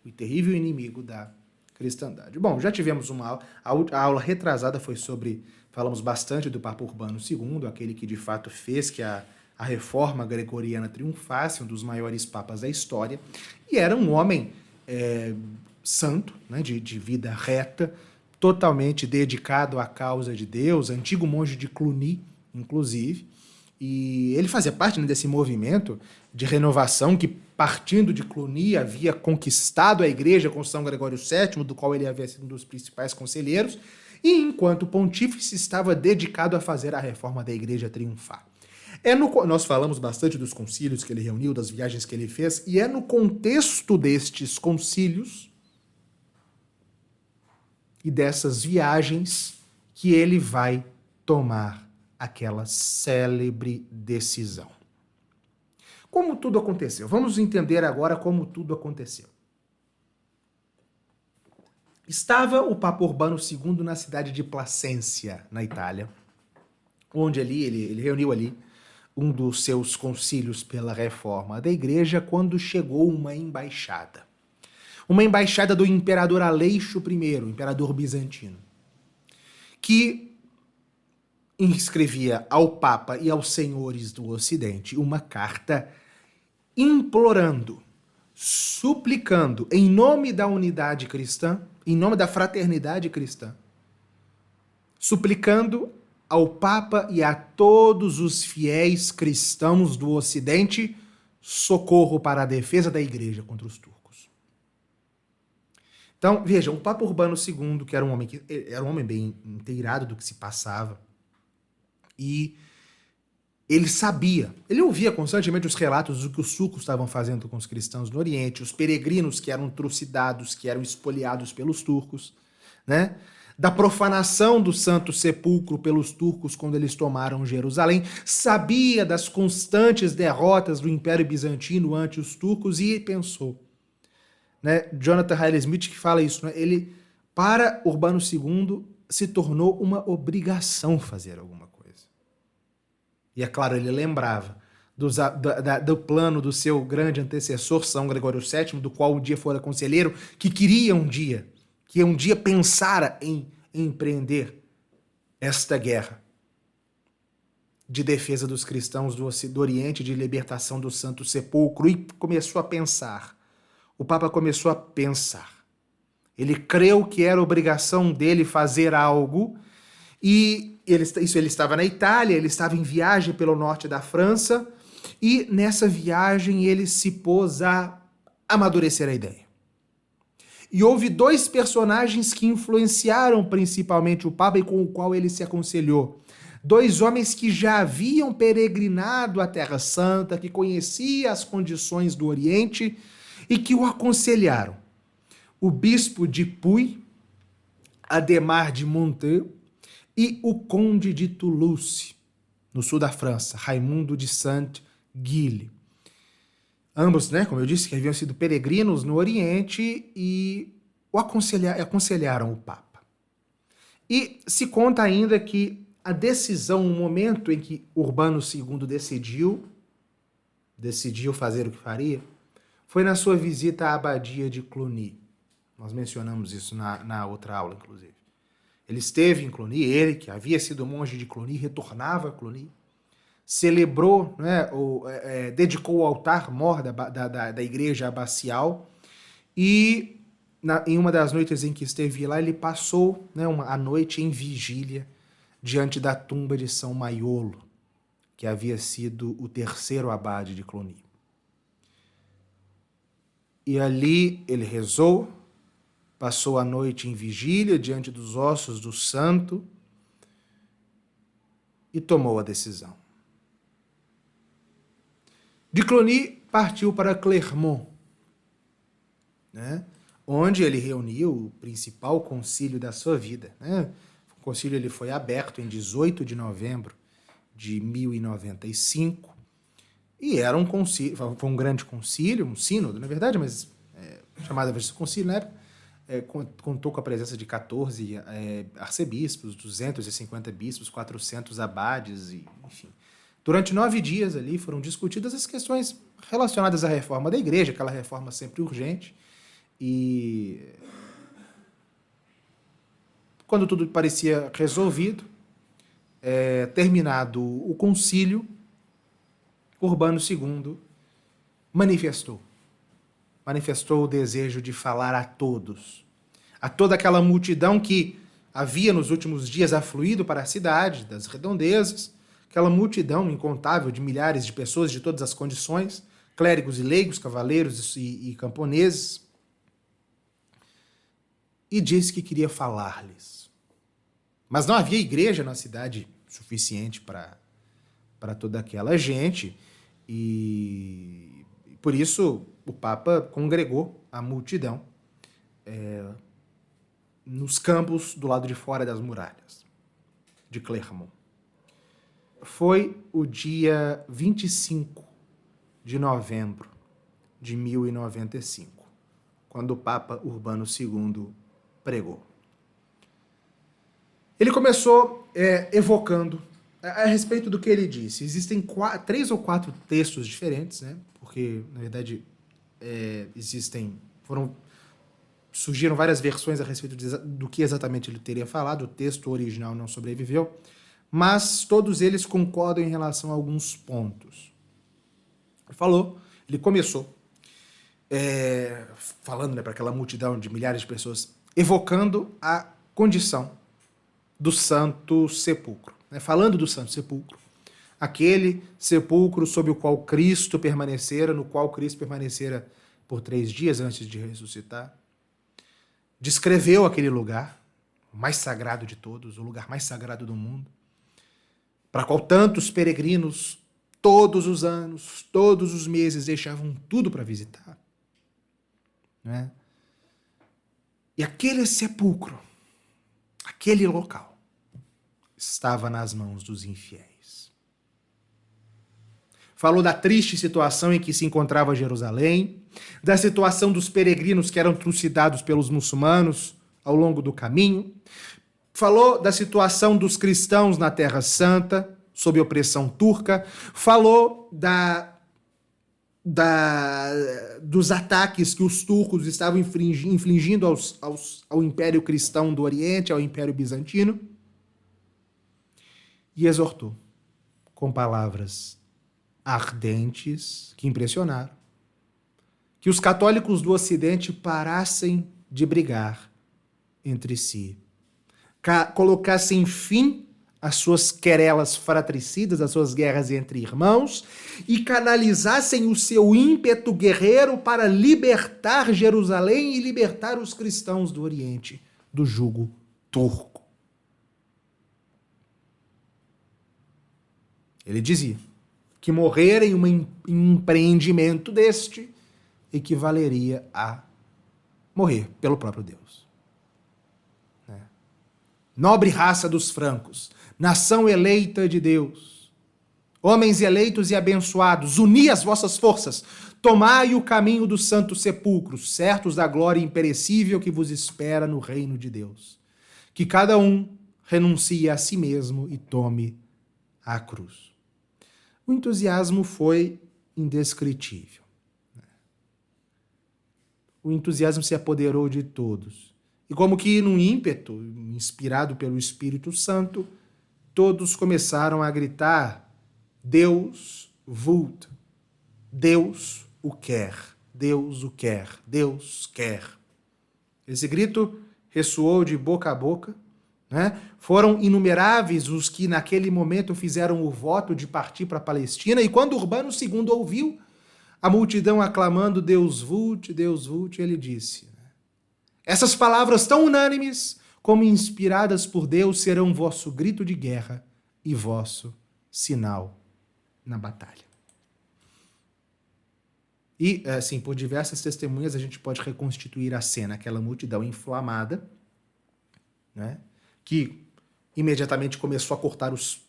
A: o terrível inimigo da cristandade. Bom, já tivemos uma aula, a aula retrasada foi sobre, falamos bastante do Papa Urbano II, aquele que de fato fez que a reforma gregoriana triunfasse, um dos maiores papas da história, e era um homem santo, né, de vida reta, totalmente dedicado à causa de Deus, antigo monge de Cluny, inclusive, e ele fazia parte, né, desse movimento de renovação que, partindo de Cluny, havia conquistado a igreja com São Gregório VII, do qual ele havia sido um dos principais conselheiros, e enquanto pontífice estava dedicado a fazer a reforma da igreja triunfar. Nós falamos bastante dos concílios que ele reuniu, das viagens que ele fez, e é no contexto destes concílios e dessas viagens que ele vai tomar aquela célebre decisão. Como tudo aconteceu? Vamos entender agora como tudo aconteceu. Estava o Papa Urbano II na cidade de Placência, na Itália, onde ele reuniu ali um dos seus concílios pela reforma da igreja, quando chegou uma embaixada. Uma embaixada do imperador Aleixo I, imperador bizantino, que escrevia ao Papa e aos senhores do Ocidente uma carta implorando, suplicando, em nome da unidade cristã, em nome da fraternidade cristã, suplicando ao Papa e a todos os fiéis cristãos do Ocidente socorro para a defesa da igreja contra os turcos. Então, vejam, o Papa Urbano II, que era um homem bem inteirado do que se passava, e ele sabia, ele ouvia constantemente os relatos do que os turcos estavam fazendo com os cristãos no Oriente, os peregrinos que eram trucidados, que eram espoliados pelos turcos, né? Da profanação do Santo Sepulcro pelos turcos quando eles tomaram Jerusalém, sabia das constantes derrotas do Império Bizantino ante os turcos e pensou, né? Jonathan Riley Smith que fala isso, né? Ele, para Urbano II, se tornou uma obrigação fazer alguma coisa. E é claro, ele lembrava do plano do seu grande antecessor, São Gregório VII, do qual um dia fora conselheiro, que um dia pensara em empreender esta guerra de defesa dos cristãos do Oriente, de libertação do Santo Sepulcro, e começou a pensar. O Papa começou a pensar. Ele creu que era obrigação dele fazer algo, e ele estava na Itália, ele estava em viagem pelo norte da França, e nessa viagem ele se pôs a amadurecer a ideia. E houve dois personagens que influenciaram principalmente o Papa e com o qual ele se aconselhou. Dois homens que já haviam peregrinado à Terra Santa, que conheciam as condições do Oriente e que o aconselharam. O bispo de Puy, Adhemar de Monteux, e o conde de Toulouse, no sul da França, Raimundo de Saint-Gilles. Ambos, né, como eu disse, que haviam sido peregrinos no Oriente e aconselharam o Papa. E se conta ainda que a decisão, o momento em que Urbano II decidiu fazer o que faria, foi na sua visita à abadia de Cluny. Nós mencionamos isso na outra aula, inclusive. Ele esteve em Cluny, ele, que havia sido monge de Cluny, retornava a Cluny, celebrou, né, dedicou o altar-mor da igreja abacial, e em uma das noites em que esteve lá, ele passou, né, a noite em vigília diante da tumba de São Maiolo, que havia sido o terceiro abade de Cluny. E ali ele rezou, passou a noite em vigília diante dos ossos do santo e tomou a decisão. De Cluny partiu para Clermont, né, onde ele reuniu o principal concílio da sua vida. Né? O concílio ele foi aberto em 18 de novembro de 1095 e era um concílio, foi um grande concílio, um sínodo, na verdade, mas chamada de concílio na época. Contou com a presença de 14 arcebispos, 250 bispos, 400 abades, e, enfim, Durante 9 dias ali foram discutidas as questões relacionadas à reforma da igreja, aquela reforma sempre urgente. E quando tudo parecia resolvido, terminado o concílio, Urbano II manifestou o desejo de falar a todos, a toda aquela multidão que havia nos últimos dias afluído para a cidade, das redondezas, aquela multidão incontável de milhares de pessoas de todas as condições, clérigos e leigos, cavaleiros e camponeses, e disse que queria falar-lhes. Mas não havia igreja na cidade suficiente para toda aquela gente, e por isso o Papa congregou a multidão nos campos do lado de fora das muralhas de Clermont. Foi o dia 25 de novembro de 1095, quando o Papa Urbano II pregou. Ele começou evocando a respeito do que ele disse. Existem 3 ou 4 textos diferentes, né? Porque, na verdade, surgiram várias versões a respeito do que exatamente ele teria falado. O texto original não sobreviveu, mas todos eles concordam em relação a alguns pontos. Ele começou falando para aquela multidão de milhares de pessoas, evocando a condição do Santo Sepulcro, né? Falando do Santo Sepulcro, aquele sepulcro sob o qual Cristo permanecera, no qual Cristo permanecera por 3 dias antes de ressuscitar. Descreveu aquele lugar, o mais sagrado de todos, o lugar mais sagrado do mundo, para qual tantos peregrinos, todos os anos, todos os meses, deixavam tudo para visitar. Né? E aquele sepulcro, aquele local, estava nas mãos dos infiéis. Falou da triste situação em que se encontrava Jerusalém, da situação dos peregrinos que eram trucidados pelos muçulmanos ao longo do caminho. Falou da situação dos cristãos na Terra Santa, sob opressão turca. Falou dos ataques que os turcos estavam infligindo ao Império Cristão do Oriente, ao Império Bizantino. E exortou com palavras ardentes que impressionaram que os católicos do Ocidente parassem de brigar entre si, colocassem fim às suas querelas fratricidas, às suas guerras entre irmãos, e canalizassem o seu ímpeto guerreiro para libertar Jerusalém e libertar os cristãos do Oriente do jugo turco. Ele dizia que morrer em um empreendimento deste equivaleria a morrer pelo próprio Deus. Nobre raça dos francos, nação eleita de Deus, homens eleitos e abençoados, uni as vossas forças, tomai o caminho do santo sepulcro, certos da glória imperecível que vos espera no reino de Deus. Que cada um renuncie a si mesmo e tome a cruz. O entusiasmo foi indescritível. O entusiasmo se apoderou de todos. E como que num ímpeto, inspirado pelo Espírito Santo, todos começaram a gritar: Deus vult, Deus o quer, Deus o quer, Deus quer. Esse grito ressoou de boca a boca, né? Foram inumeráveis os que naquele momento fizeram o voto de partir para a Palestina, e quando Urbano II ouviu a multidão aclamando Deus vult, ele disse: essas palavras tão unânimes como inspiradas por Deus serão vosso grito de guerra e vosso sinal na batalha. E, assim, por diversas testemunhas a gente pode reconstituir a cena, aquela multidão inflamada, né, que imediatamente começou a cortar os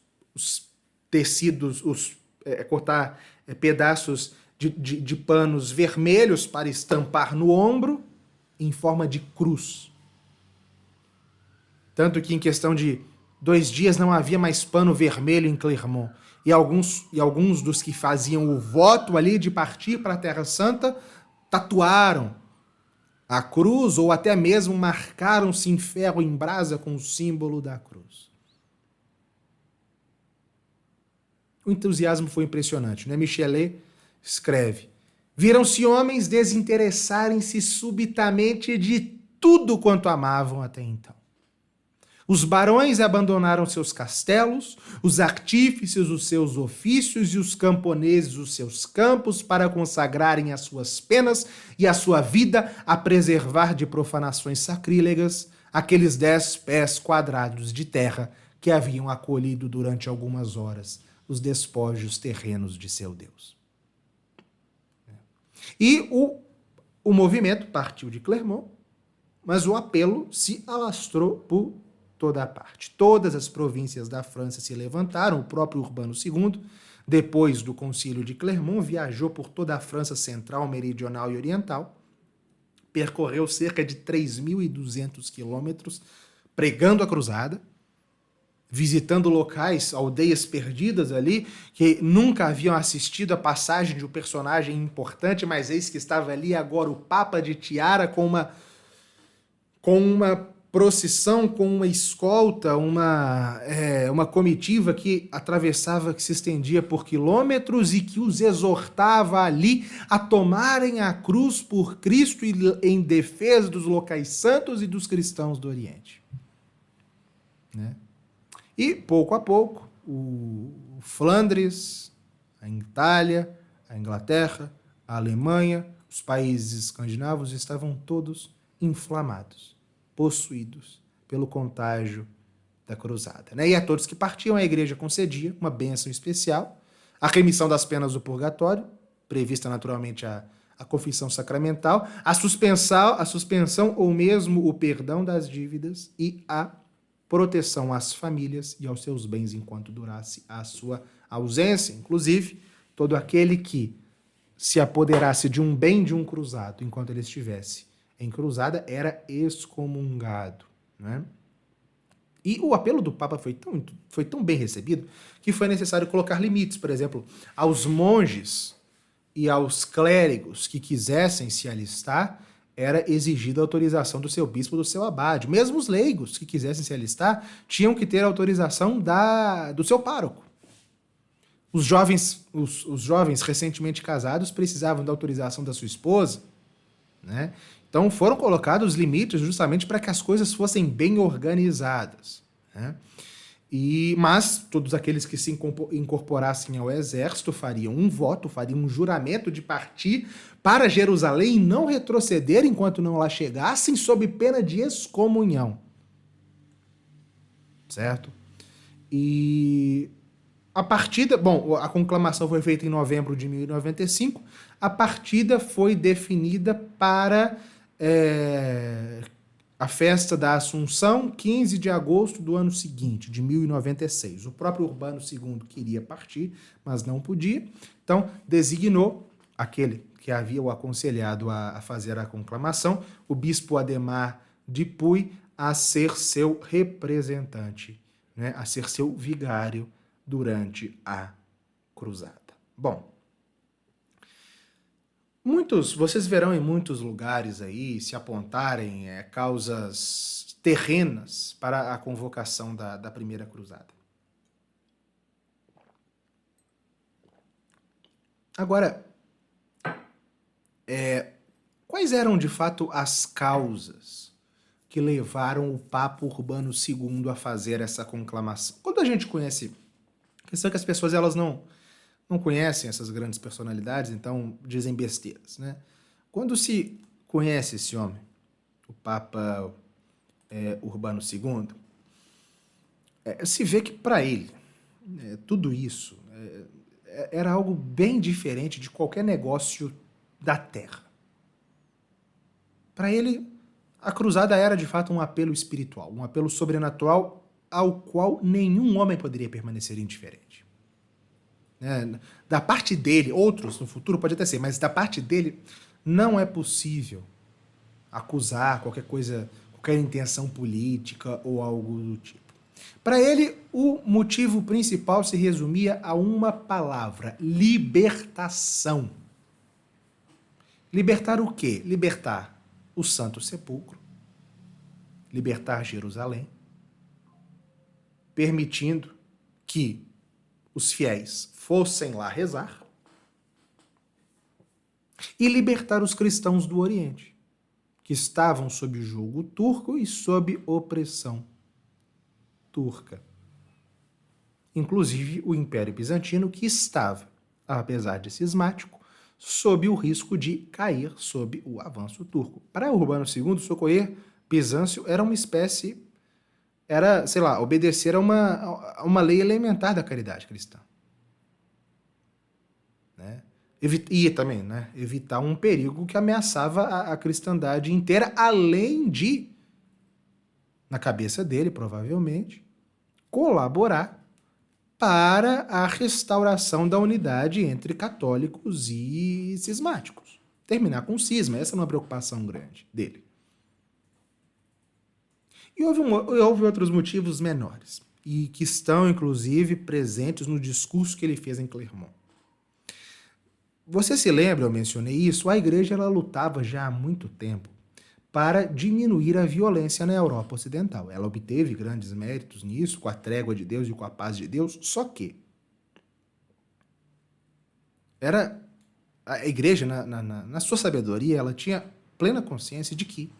A: tecidos, cortar pedaços de panos vermelhos para estampar no ombro em forma de cruz. Tanto que em questão de 2 dias não havia mais pano vermelho em Clermont. E alguns dos que faziam o voto ali de partir para a Terra Santa tatuaram a cruz ou até mesmo marcaram-se em ferro em brasa com o símbolo da cruz. O entusiasmo foi impressionante, né? Michelet escreve: viram-se homens desinteressarem-se subitamente de tudo quanto amavam até então. Os barões abandonaram seus castelos, os artífices os seus ofícios e os camponeses os seus campos para consagrarem as suas penas e a sua vida a preservar de profanações sacrílegas aqueles 10 pés quadrados de terra que haviam acolhido durante algumas horas os despojos terrenos de seu Deus. E o movimento partiu de Clermont, mas o apelo se alastrou por toda a parte. Todas as províncias da França se levantaram. O próprio Urbano II, depois do concílio de Clermont, viajou por toda a França central, meridional e oriental, percorreu cerca de 3.200 quilômetros pregando a cruzada, visitando locais, aldeias perdidas ali, que nunca haviam assistido a passagem de um personagem importante, mas eis que estava ali agora o Papa de tiara com uma procissão, com uma escolta, uma comitiva que atravessava, que se estendia por quilômetros e que os exortava ali a tomarem a cruz por Cristo e em defesa dos locais santos e dos cristãos do Oriente. Né? E, pouco a pouco, o Flandres, a Itália, a Inglaterra, a Alemanha, os países escandinavos estavam todos inflamados, possuídos pelo contágio da cruzada. Né? E a todos que partiam, a igreja concedia uma bênção especial, a remissão das penas do purgatório, prevista naturalmente a confissão sacramental, a suspensão ou mesmo o perdão das dívidas e a proteção às famílias e aos seus bens enquanto durasse a sua ausência. Inclusive, todo aquele que se apoderasse de um bem de um cruzado enquanto ele estivesse em cruzada era excomungado. Né? E o apelo do Papa foi tão bem recebido que foi necessário colocar limites, por exemplo, aos monges e aos clérigos que quisessem se alistar, era exigida a autorização do seu bispo, do seu abade. Mesmo os leigos que quisessem se alistar tinham que ter a autorização do seu pároco. Os jovens recentemente casados precisavam da autorização da sua esposa. Né? Então foram colocados limites justamente para que as coisas fossem bem organizadas. Né? Mas todos aqueles que se incorporassem ao exército fariam um voto, fariam um juramento de partir para Jerusalém e não retroceder enquanto não lá chegassem, sob pena de excomunhão. Certo? E a partida, a conclamação foi feita em novembro de 1095, a partida foi definida para a festa da Assunção, 15 de agosto do ano seguinte, de 1096. O próprio Urbano II queria partir, mas não podia, então designou aquele que havia o aconselhado a fazer a conclamação, o bispo Ademar de Puy, a ser seu representante, né, a ser seu vigário durante a cruzada. Bom, vocês verão em muitos lugares aí se apontarem causas terrenas para a convocação da primeira cruzada. Agora, quais eram de fato as causas que levaram o Papa Urbano II a fazer essa conclamação? Quando a gente conhece, a questão é que as pessoas elas não conhecem essas grandes personalidades, então dizem besteiras, né? Quando se conhece esse homem, o Papa Urbano II, se vê que para ele tudo isso era algo bem diferente de qualquer negócio da Terra. Para ele, a cruzada era de fato um apelo espiritual, um apelo sobrenatural ao qual nenhum homem poderia permanecer indiferente. Da parte dele, outros no futuro pode até ser, mas da parte dele não é possível acusar qualquer coisa, qualquer intenção política ou algo do tipo. Para ele, o motivo principal se resumia a uma palavra: libertação. Libertar o quê? Libertar o Santo Sepulcro, libertar Jerusalém, permitindo que os fiéis fossem lá rezar, e libertar os cristãos do Oriente, que estavam sob julgo turco e sob opressão turca. Inclusive o Império Bizantino, que estava, apesar de cismático, sob o risco de cair sob o avanço turco. Para Urbano II, socorrer Bizâncio era uma espécie, obedecer a uma lei elementar da caridade cristã. Né? E também, né, evitar um perigo que ameaçava a cristandade inteira, além de, na cabeça dele, provavelmente, colaborar para a restauração da unidade entre católicos e cismáticos. Terminar com o cisma, essa é uma preocupação grande dele. E houve outros motivos menores, e que estão, inclusive, presentes no discurso que ele fez em Clermont. Você se lembra, eu mencionei isso, a igreja ela lutava já há muito tempo para diminuir a violência na Europa Ocidental. Ela obteve grandes méritos nisso, com a trégua de Deus e com a paz de Deus, só que a igreja, na sua sabedoria, ela tinha plena consciência de que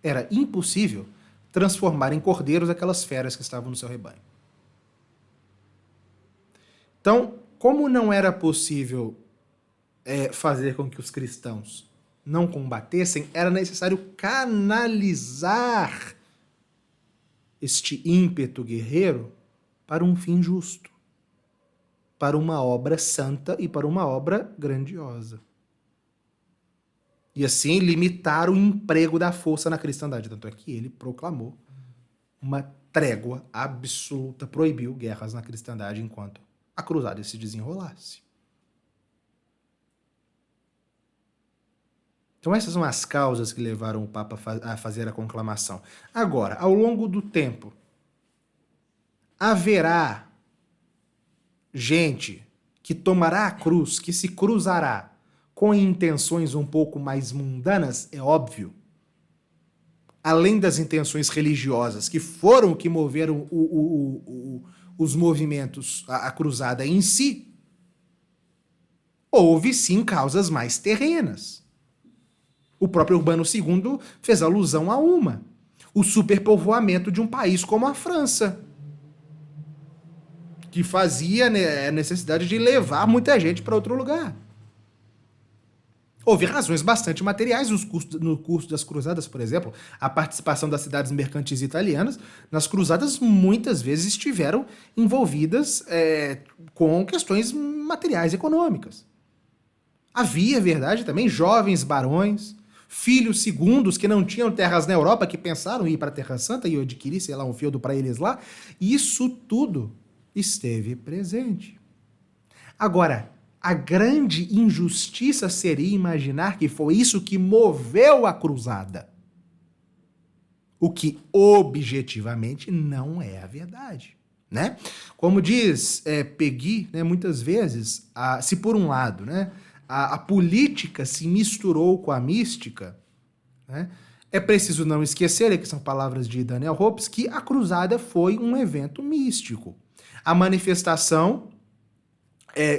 A: era impossível transformar em cordeiros aquelas feras que estavam no seu rebanho. Então, como não era possível fazer com que os cristãos não combatessem, era necessário canalizar este ímpeto guerreiro para um fim justo, para uma obra santa e para uma obra grandiosa. E assim limitar o emprego da força na cristandade. Tanto é que ele proclamou uma trégua absoluta, proibiu guerras na cristandade enquanto a cruzada se desenrolasse. Então essas são as causas que levaram o Papa a fazer a conclamação. Agora, ao longo do tempo, haverá gente que tomará a cruz, que se cruzará com intenções um pouco mais mundanas, é óbvio. Além das intenções religiosas, que foram o que moveram os movimentos, a cruzada em si, houve sim causas mais terrenas. O próprio Urbano II fez alusão a uma: o superpovoamento de um país como a França, que fazia a necessidade de levar muita gente para outro lugar. Houve razões bastante materiais no curso das cruzadas, por exemplo. A participação das cidades mercantis italianas nas cruzadas muitas vezes estiveram envolvidas com questões materiais econômicas. Havia, é verdade, também jovens barões, filhos segundos que não tinham terras na Europa, que pensaram em ir para a Terra Santa e adquirir, um feudo para eles lá. Isso tudo esteve presente. Agora, a grande injustiça seria imaginar que foi isso que moveu a cruzada. O que objetivamente não é a verdade. Né? Como diz Peggy, né, muitas vezes, se por um lado, né, a política se misturou com a mística, né, é preciso não esquecer, que são palavras de Daniel Hopes, que a cruzada foi um evento místico. A manifestação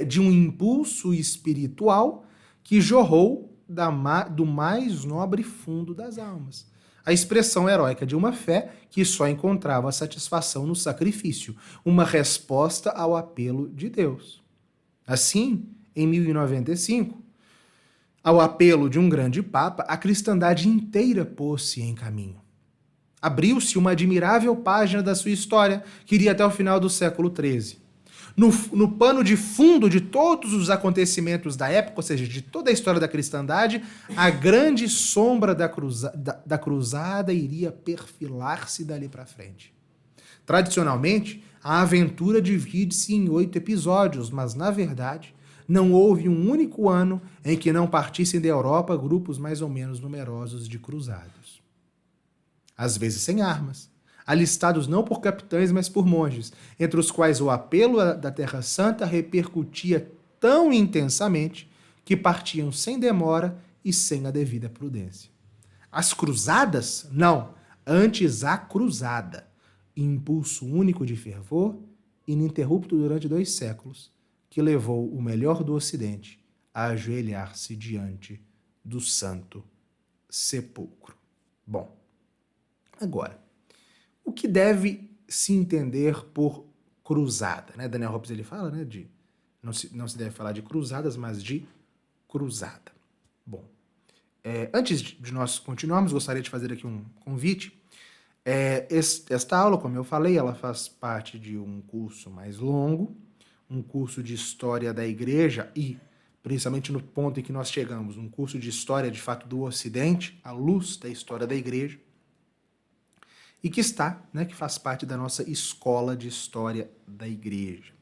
A: de um impulso espiritual que jorrou do mais nobre fundo das almas. A expressão heróica de uma fé que só encontrava satisfação no sacrifício, uma resposta ao apelo de Deus. Assim, em 1095, ao apelo de um grande papa, a cristandade inteira pôs-se em caminho. Abriu-se uma admirável página da sua história, que iria até o final do século XIII. No pano de fundo de todos os acontecimentos da época, ou seja, de toda a história da cristandade, a grande sombra da cruzada iria perfilar-se dali para frente. Tradicionalmente, a aventura divide-se em 8 episódios, mas, na verdade, não houve um único ano em que não partissem da Europa grupos mais ou menos numerosos de cruzados. Às vezes sem armas, alistados não por capitães, mas por monges, entre os quais o apelo da Terra Santa repercutia tão intensamente que partiam sem demora e sem a devida prudência. As cruzadas? Não, antes a cruzada, impulso único de fervor, ininterrupto durante 2 séculos, que levou o melhor do Ocidente a ajoelhar-se diante do Santo Sepulcro. Bom, agora, o que deve se entender por cruzada? Né? Daniel Hobbes ele fala, né, de não se deve falar de cruzadas, mas de cruzada. Bom, antes de nós continuarmos, gostaria de fazer aqui um convite. Esta aula, como eu falei, ela faz parte de um curso mais longo, um curso de História da Igreja e, principalmente no ponto em que nós chegamos, um curso de História, de fato, do Ocidente, à luz da História da Igreja, e que que faz parte da nossa Escola de História da Igreja.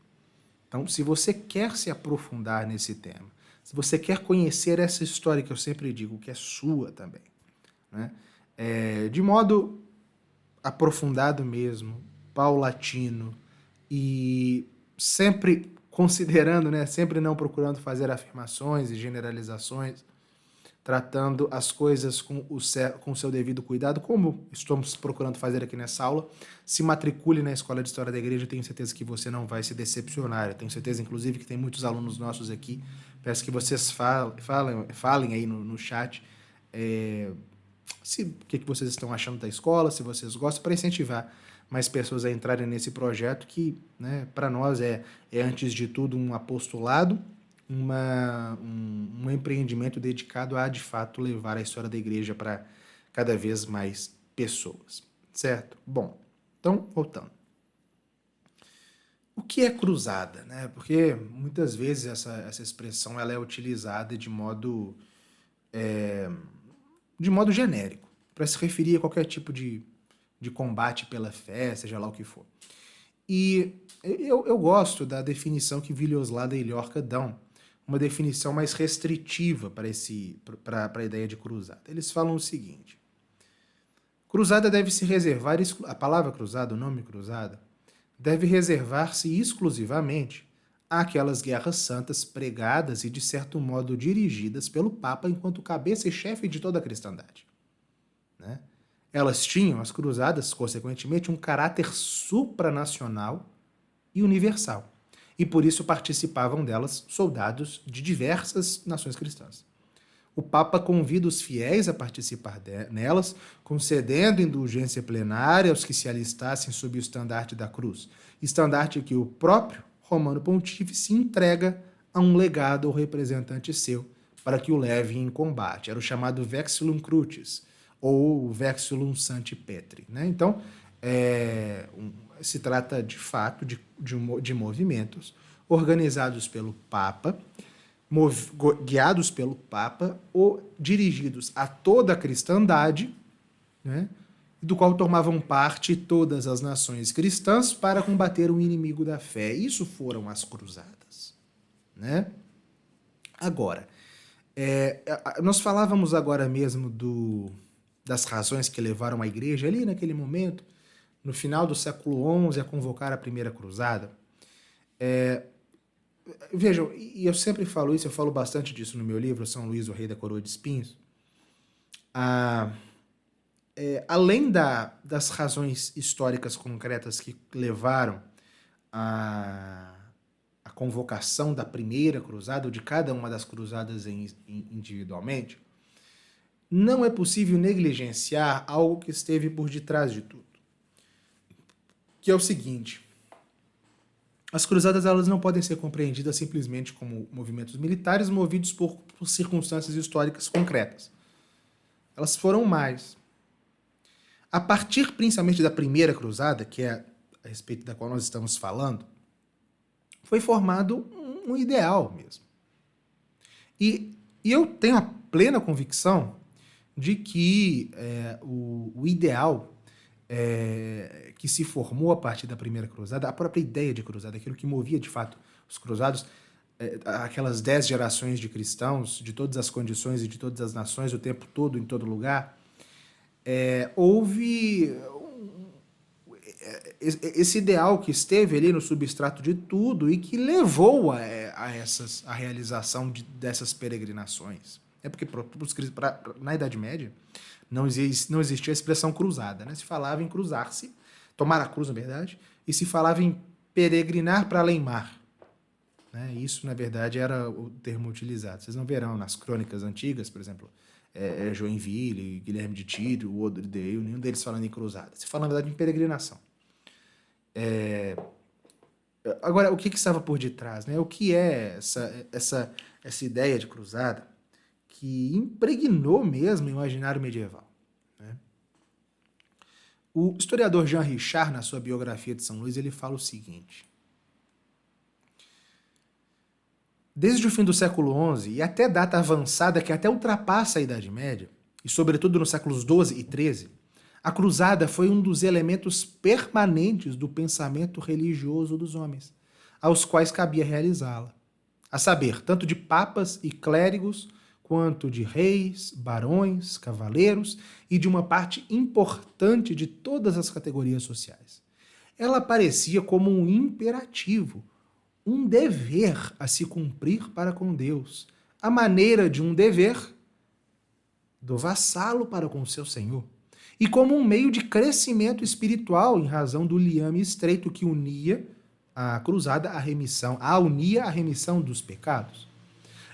A: Então, se você quer se aprofundar nesse tema, se você quer conhecer essa história que eu sempre digo, que é sua também, né? De modo aprofundado mesmo, paulatino e sempre considerando, né, sempre não procurando fazer afirmações e generalizações, tratando as coisas com o seu devido cuidado, como estamos procurando fazer aqui nessa aula. Se matricule na Escola de História da Igreja, tenho certeza que você não vai se decepcionar. Eu tenho certeza, inclusive, que tem muitos alunos nossos aqui. Peço que vocês falem aí no chat o que vocês estão achando da escola, se vocês gostam, para incentivar mais pessoas a entrarem nesse projeto que, né, para nós é, antes de tudo, um apostolado, um empreendimento dedicado a, de fato, levar a história da igreja para cada vez mais pessoas, certo? Bom, então, voltando. O que é cruzada, né? Porque muitas vezes essa expressão ela é utilizada de modo genérico, para se referir a qualquer tipo de combate pela fé, seja lá o que for. E eu gosto da definição que Villoslada e Llorca dão, uma definição mais restritiva para a ideia de cruzada. Eles falam o seguinte: cruzada deve se reservar, a palavra cruzada, o nome cruzada, deve reservar-se exclusivamente àquelas guerras santas pregadas e, de certo modo, dirigidas pelo Papa enquanto cabeça e chefe de toda a cristandade. Né? Elas tinham, as cruzadas, consequentemente, um caráter supranacional e universal. E por isso participavam delas soldados de diversas nações cristãs. O Papa convida os fiéis a participar nelas, concedendo indulgência plenária aos que se alistassem sob o estandarte da cruz, estandarte que o próprio Romano Pontífice entrega a um legado ou representante seu para que o leve em combate. Era o chamado Vexillum Crucis, ou Vexillum Sancti Petri. Né? Então, se trata de fato de movimentos organizados pelo Papa, guiados pelo Papa ou dirigidos a toda a cristandade, né? Do qual tomavam parte todas as nações cristãs para combater o inimigo da fé. Isso foram as cruzadas. Né? Agora, nós falávamos agora mesmo das razões que levaram a igreja ali naquele momento, no final do século XI, a convocar a primeira cruzada. Vejam, e eu sempre falo isso, eu falo bastante disso no meu livro, São Luís, o Rei da Coroa de Espinhos. Além das razões históricas concretas que levaram a convocação da primeira cruzada, ou de cada uma das cruzadas individualmente, não é possível negligenciar algo que esteve por detrás de tudo. Que é o seguinte: as cruzadas elas não podem ser compreendidas simplesmente como movimentos militares movidos por circunstâncias históricas concretas. Elas foram mais. A partir principalmente da primeira cruzada, que é a respeito da qual nós estamos falando, foi formado um ideal mesmo. E eu tenho a plena convicção de que o ideal que se formou a partir da primeira cruzada, a própria ideia de cruzada, aquilo que movia de fato os cruzados, aquelas 10 gerações de cristãos, de todas as condições e de todas as nações, o tempo todo, em todo lugar, houve esse ideal que esteve ali no substrato de tudo e que levou a realização dessas peregrinações. É porque na Idade Média não existia a expressão cruzada, né? Se falava em cruzar-se, tomar a cruz, na verdade, e se falava em peregrinar para além-mar. Né? Isso, na verdade, era o termo utilizado. Vocês não verão nas crônicas antigas, por exemplo, Joinville, Guilherme de Tiro, o Odridale, nenhum deles falando em cruzada. Se fala, na verdade, em peregrinação. Agora, o que estava por detrás? Né? O que é essa ideia de cruzada que impregnou mesmo o imaginário medieval? Né? O historiador Jean Richard, na sua biografia de São Luís, ele fala o seguinte: desde o fim do século XI e até data avançada que até ultrapassa a Idade Média, e sobretudo nos séculos XII e XIII, a cruzada foi um dos elementos permanentes do pensamento religioso dos homens, aos quais cabia realizá-la. A saber, tanto de papas e clérigos, quanto de reis, barões, cavaleiros e de uma parte importante de todas as categorias sociais. Ela parecia como um imperativo, um dever a se cumprir para com Deus, a maneira de um dever do vassalo para com seu senhor, e como um meio de crescimento espiritual em razão do liame estreito que unia a cruzada unia a remissão dos pecados.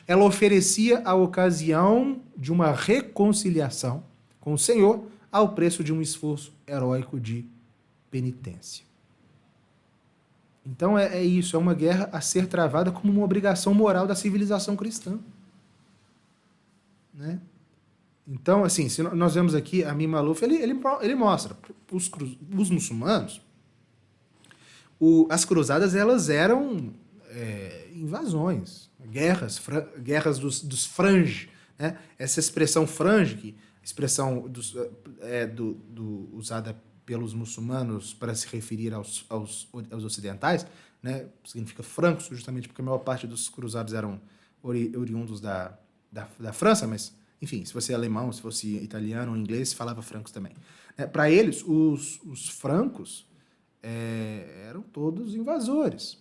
A: Ela oferecia a ocasião de uma reconciliação com o Senhor ao preço de um esforço heróico de penitência. Então é isso, é uma guerra a ser travada como uma obrigação moral da civilização cristã. Né? Então, assim, se nós vemos aqui, Amin Maalouf, ele mostra, os muçulmanos, as cruzadas, elas eram invasões, guerras dos frange, né? Essa expressão frange, expressão usada pelos muçulmanos para se referir aos ocidentais, né? Significa francos, justamente porque a maior parte dos cruzados eram oriundos da França, mas, enfim, se fosse alemão, se fosse italiano ou inglês, falava francos também. Para eles, os francos eram todos invasores,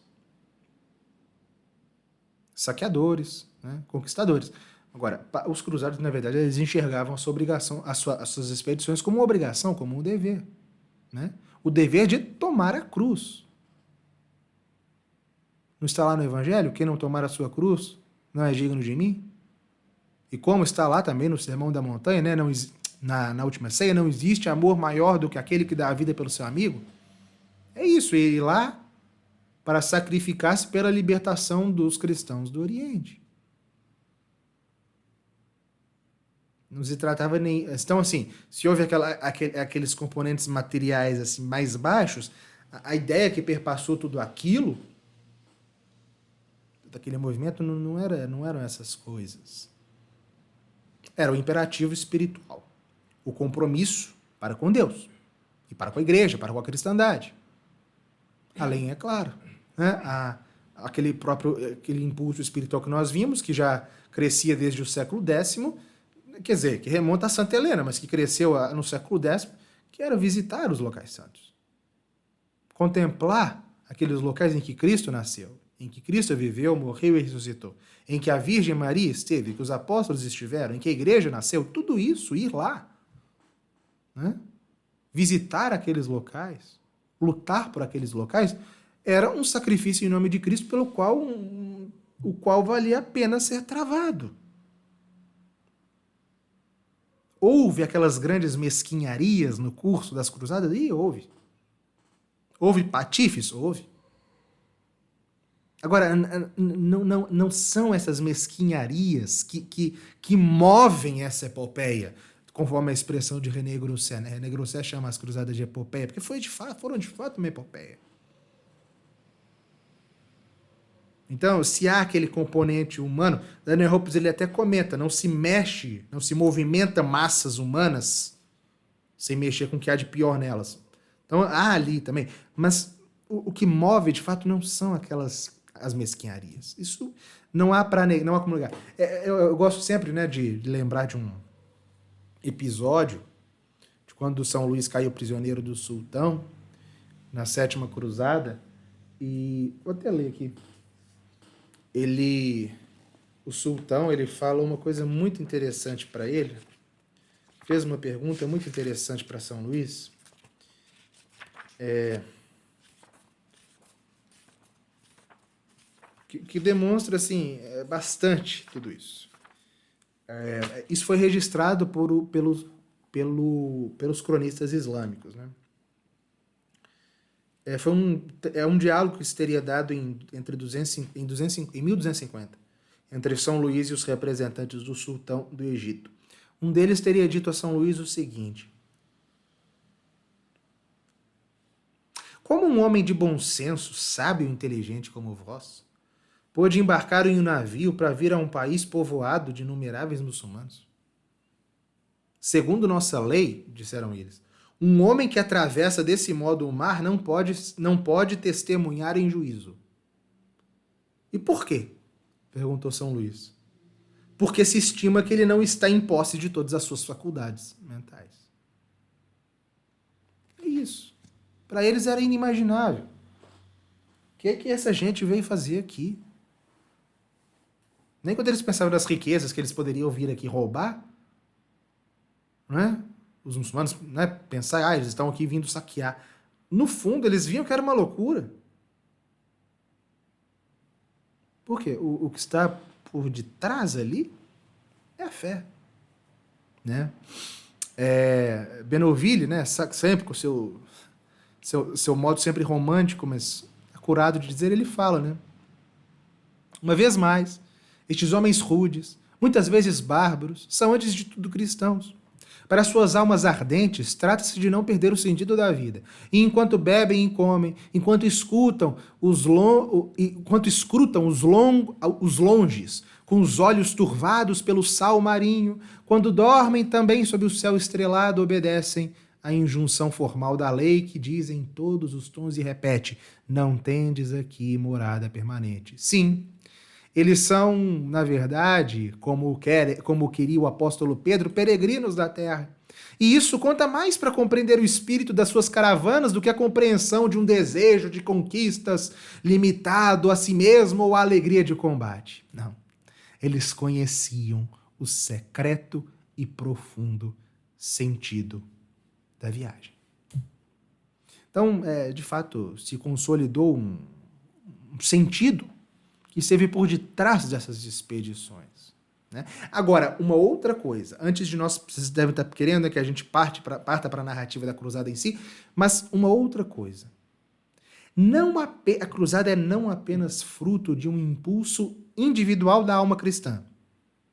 A: saqueadores, né? Conquistadores. Agora, os cruzados, na verdade, eles enxergavam a sua obrigação, as suas expedições como uma obrigação, como um dever. Né? O dever de tomar a cruz. Não está lá no Evangelho? Quem não tomar a sua cruz não é digno de mim? E como está lá também no Sermão da Montanha, né? Na última ceia, não existe amor maior do que aquele que dá a vida pelo seu amigo? É isso, ir lá para sacrificar-se pela libertação dos cristãos do Oriente. Não se tratava nem... Então, assim, se houve aqueles componentes materiais assim, mais baixos, a ideia que perpassou tudo aquilo, daquele movimento, não eram essas coisas. Era o imperativo espiritual. O compromisso para com Deus. E para com a igreja, para com a cristandade. Além, é claro, né, aquele impulso espiritual que nós vimos, que já crescia desde o século X, quer dizer, que remonta a Santa Helena, mas que cresceu no século X, que era visitar os locais santos. Contemplar aqueles locais em que Cristo nasceu, em que Cristo viveu, morreu e ressuscitou, em que a Virgem Maria esteve, que os apóstolos estiveram, em que a igreja nasceu, tudo isso, ir lá, né? Visitar aqueles locais, lutar por aqueles locais, era um sacrifício em nome de Cristo pelo qual o qual valia a pena ser travado. Houve aquelas grandes mesquinharias no curso das cruzadas? Houve. Houve patifes? Houve. Agora, não são essas mesquinharias que movem essa epopeia, conforme a expressão de René Grousset. Né? René Grousset chama as cruzadas de epopeia, porque foram de fato uma epopeia. Então, se há aquele componente humano, Daniel Hopes ele até comenta, não se movimenta massas humanas sem mexer com o que há de pior nelas. Então, há ali também. Mas o que move, de fato, não são as mesquinharias. Isso não há como negar. Eu gosto sempre, né, de lembrar de um episódio de quando São Luís caiu prisioneiro do sultão, na Sétima Cruzada, e vou até ler aqui. O sultão, ele fala uma coisa muito interessante para ele, fez uma pergunta muito interessante para São Luís, que demonstra assim, bastante tudo isso. Isso foi registrado pelos cronistas islâmicos, né? É um diálogo que se teria dado em 1250, entre São Luís e os representantes do sultão do Egito. Um deles teria dito a São Luís o seguinte: como um homem de bom senso, sábio e inteligente como vós, pôde embarcar em um navio para vir a um país povoado de inumeráveis muçulmanos? Segundo nossa lei, disseram eles, um homem que atravessa desse modo o mar não pode testemunhar em juízo. E por quê? Perguntou São Luís. Porque se estima que ele não está em posse de todas as suas faculdades mentais. É isso. Para eles era inimaginável. O que essa gente veio fazer aqui? Nem quando eles pensavam nas riquezas que eles poderiam vir aqui roubar, né? Os muçulmanos, né, pensar, eles estão aqui vindo saquear. No fundo, eles viam que era uma loucura. Por quê? O que está por detrás ali é a fé. Né? Benoville, né, sempre com o seu modo sempre romântico, mas acurado de dizer, ele fala, né? Uma vez mais, estes homens rudes, muitas vezes bárbaros, são antes de tudo cristãos. Para suas almas ardentes, trata-se de não perder o sentido da vida. E enquanto bebem e comem, enquanto escrutam os longes, com os olhos turvados pelo sal marinho, quando dormem também sob o céu estrelado, obedecem à injunção formal da lei que diz em todos os tons e repete: não tendes aqui morada permanente. Sim, eles são, na verdade, como queria o apóstolo Pedro, peregrinos da terra. E isso conta mais para compreender o espírito das suas caravanas do que a compreensão de um desejo de conquistas limitado a si mesmo ou a alegria de combate. Não. Eles conheciam o secreto e profundo sentido da viagem. Então, de fato, se consolidou um sentido que esteve por detrás dessas expedições. Né? Agora, uma outra coisa, antes de nós, vocês devem estar querendo que a gente parta para a narrativa da cruzada em si, mas uma outra coisa. A cruzada é não apenas fruto de um impulso individual da alma cristã,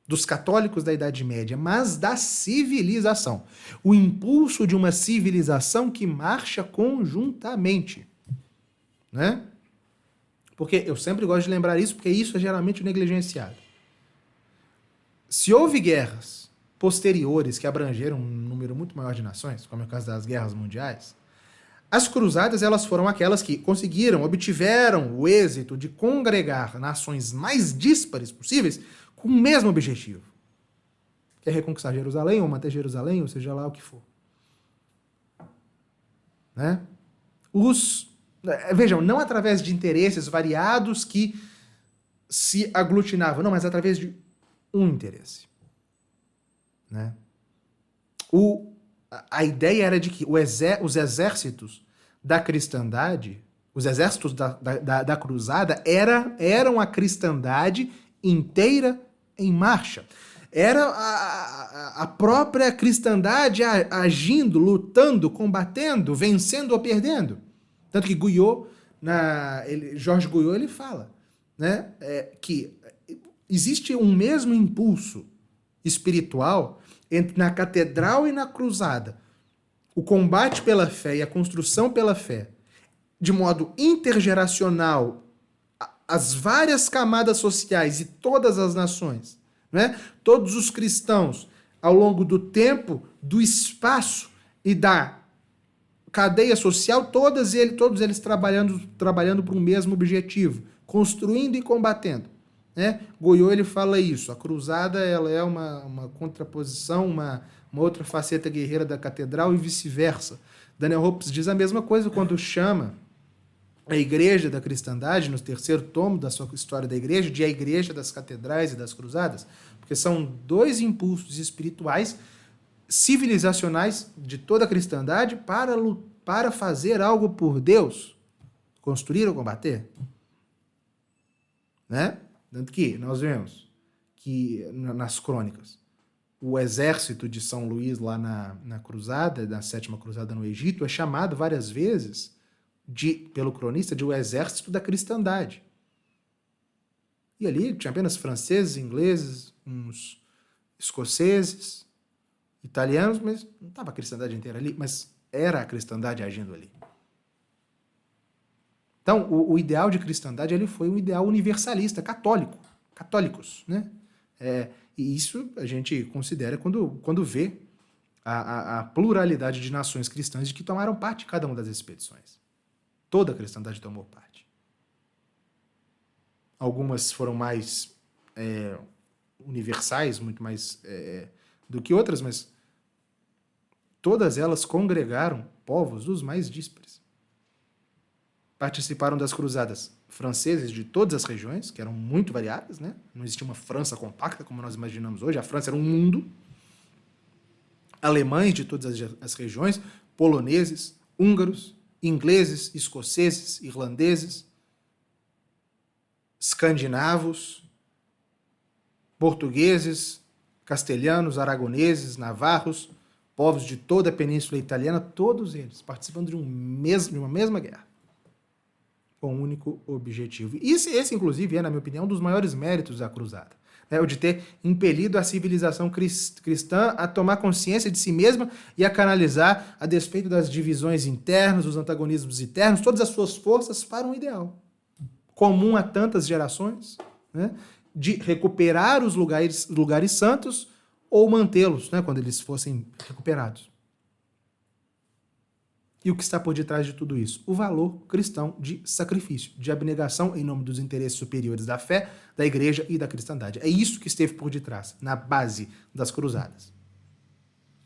A: dos católicos da Idade Média, mas da civilização. O impulso de uma civilização que marcha conjuntamente. Né? Porque eu sempre gosto de lembrar isso, porque isso é geralmente negligenciado. Se houve guerras posteriores que abrangeram um número muito maior de nações, como é o caso das guerras mundiais, as cruzadas elas foram aquelas que obtiveram o êxito de congregar nações mais díspares possíveis com o mesmo objetivo. Que é reconquistar Jerusalém, ou manter Jerusalém, ou seja lá o que for. Né? Vejam, não através de interesses variados que se aglutinavam, não, mas através de um interesse. Né? A ideia era de que os exércitos da cristandade, os exércitos da cruzada, eram a cristandade inteira em marcha. Era a própria cristandade agindo, lutando, combatendo, vencendo ou perdendo. Tanto que Jorge Guyot, ele fala, né, que existe um mesmo impulso espiritual na catedral e na cruzada. O combate pela fé e a construção pela fé, de modo intergeracional, as várias camadas sociais e todas as nações, né, todos os cristãos, ao longo do tempo, do espaço e da cadeia social, todos eles trabalhando para um mesmo objetivo, construindo e combatendo. Né? Guyot, ele fala isso, a cruzada ela é uma contraposição, uma outra faceta guerreira da catedral e vice-versa. Daniel Hopes diz a mesma coisa quando chama a Igreja da Cristandade, no terceiro tomo da sua História da Igreja, de a Igreja das Catedrais e das Cruzadas, porque são dois impulsos espirituais, civilizacionais de toda a cristandade para fazer algo por Deus, construir ou combater. Né? Tanto que nós vemos que nas crônicas, o exército de São Luís lá na cruzada, na sétima cruzada no Egito, é chamado várias vezes pelo cronista de o exército da cristandade. E ali tinha apenas franceses, ingleses, uns escoceses, italianos, mas não estava a cristandade inteira ali, mas era a cristandade agindo ali. Então, o ideal de cristandade ele foi um ideal universalista, católicos, né? E isso a gente considera quando vê a pluralidade de nações cristãs de que tomaram parte de cada uma das expedições. Toda a cristandade tomou parte. Algumas foram mais universais, muito mais do que outras, mas todas elas congregaram povos dos mais díspares. Participaram das cruzadas franceses de todas as regiões, que eram muito variadas, né? Não existia uma França compacta, como nós imaginamos hoje. A França era um mundo. Alemães de todas as regiões, poloneses, húngaros, ingleses, escoceses, irlandeses, escandinavos, portugueses, castelhanos, aragoneses, navarros, povos de toda a Península Italiana, todos eles participando de uma mesma guerra, com um único objetivo. E esse, inclusive, na minha opinião, um dos maiores méritos da cruzada, né? O de ter impelido a civilização cristã a tomar consciência de si mesma e a canalizar, a despeito das divisões internas, dos antagonismos internos, todas as suas forças para um ideal comum a tantas gerações, né? De recuperar os lugares santos ou mantê-los, né? Quando eles fossem recuperados. E o que está por detrás de tudo isso? O valor cristão de sacrifício, de abnegação em nome dos interesses superiores da fé, da igreja e da cristandade. É isso que esteve por detrás, na base das cruzadas.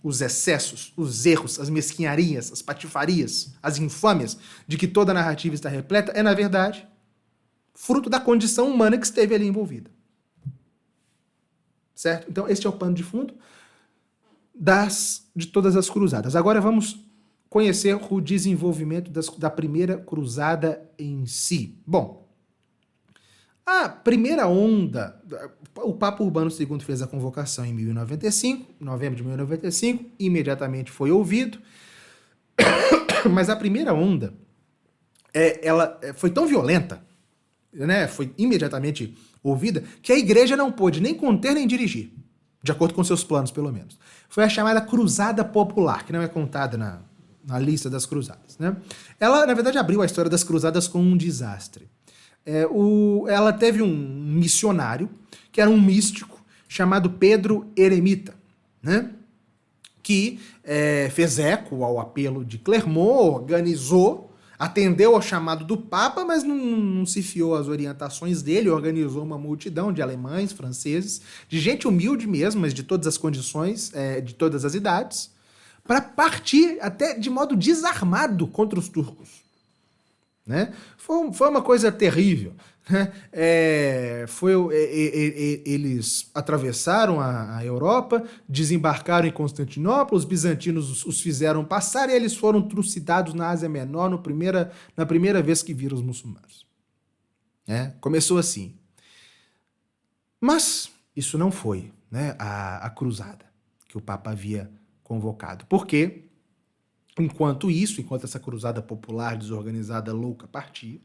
A: Os excessos, os erros, as mesquinharias, as patifarias, as infâmias de que toda a narrativa está repleta é, na verdade, fruto da condição humana que esteve ali envolvida. Certo? Então, este é o pano de fundo de todas as cruzadas. Agora vamos conhecer o desenvolvimento da primeira cruzada em si. Bom, a primeira onda, o Papa Urbano II fez a convocação em 1095, novembro de 1095, imediatamente foi ouvido, mas a primeira onda, ela foi tão violenta, né, foi imediatamente ouvida, que a igreja não pôde nem conter nem dirigir, de acordo com seus planos, pelo menos. Foi a chamada Cruzada Popular, que não é contada na lista das cruzadas, né? Ela, na verdade, abriu a história das cruzadas com um desastre. Ela teve um missionário, que era um místico, chamado Pedro Eremita, né? Que fez eco ao apelo de Clermont, organizou, atendeu ao chamado do Papa, mas não se fiou às orientações dele, organizou uma multidão de alemães, franceses, de gente humilde mesmo, mas de todas as condições, de todas as idades, para partir até de modo desarmado contra os turcos. Né? Foi uma coisa terrível. Né? Eles atravessaram a Europa, desembarcaram em Constantinopla, os bizantinos os fizeram passar e eles foram trucidados na Ásia Menor na primeira vez que viram os muçulmanos. Começou assim. Mas isso não foi, né, a cruzada que o Papa havia convocado. Porque, enquanto essa cruzada popular desorganizada louca partia,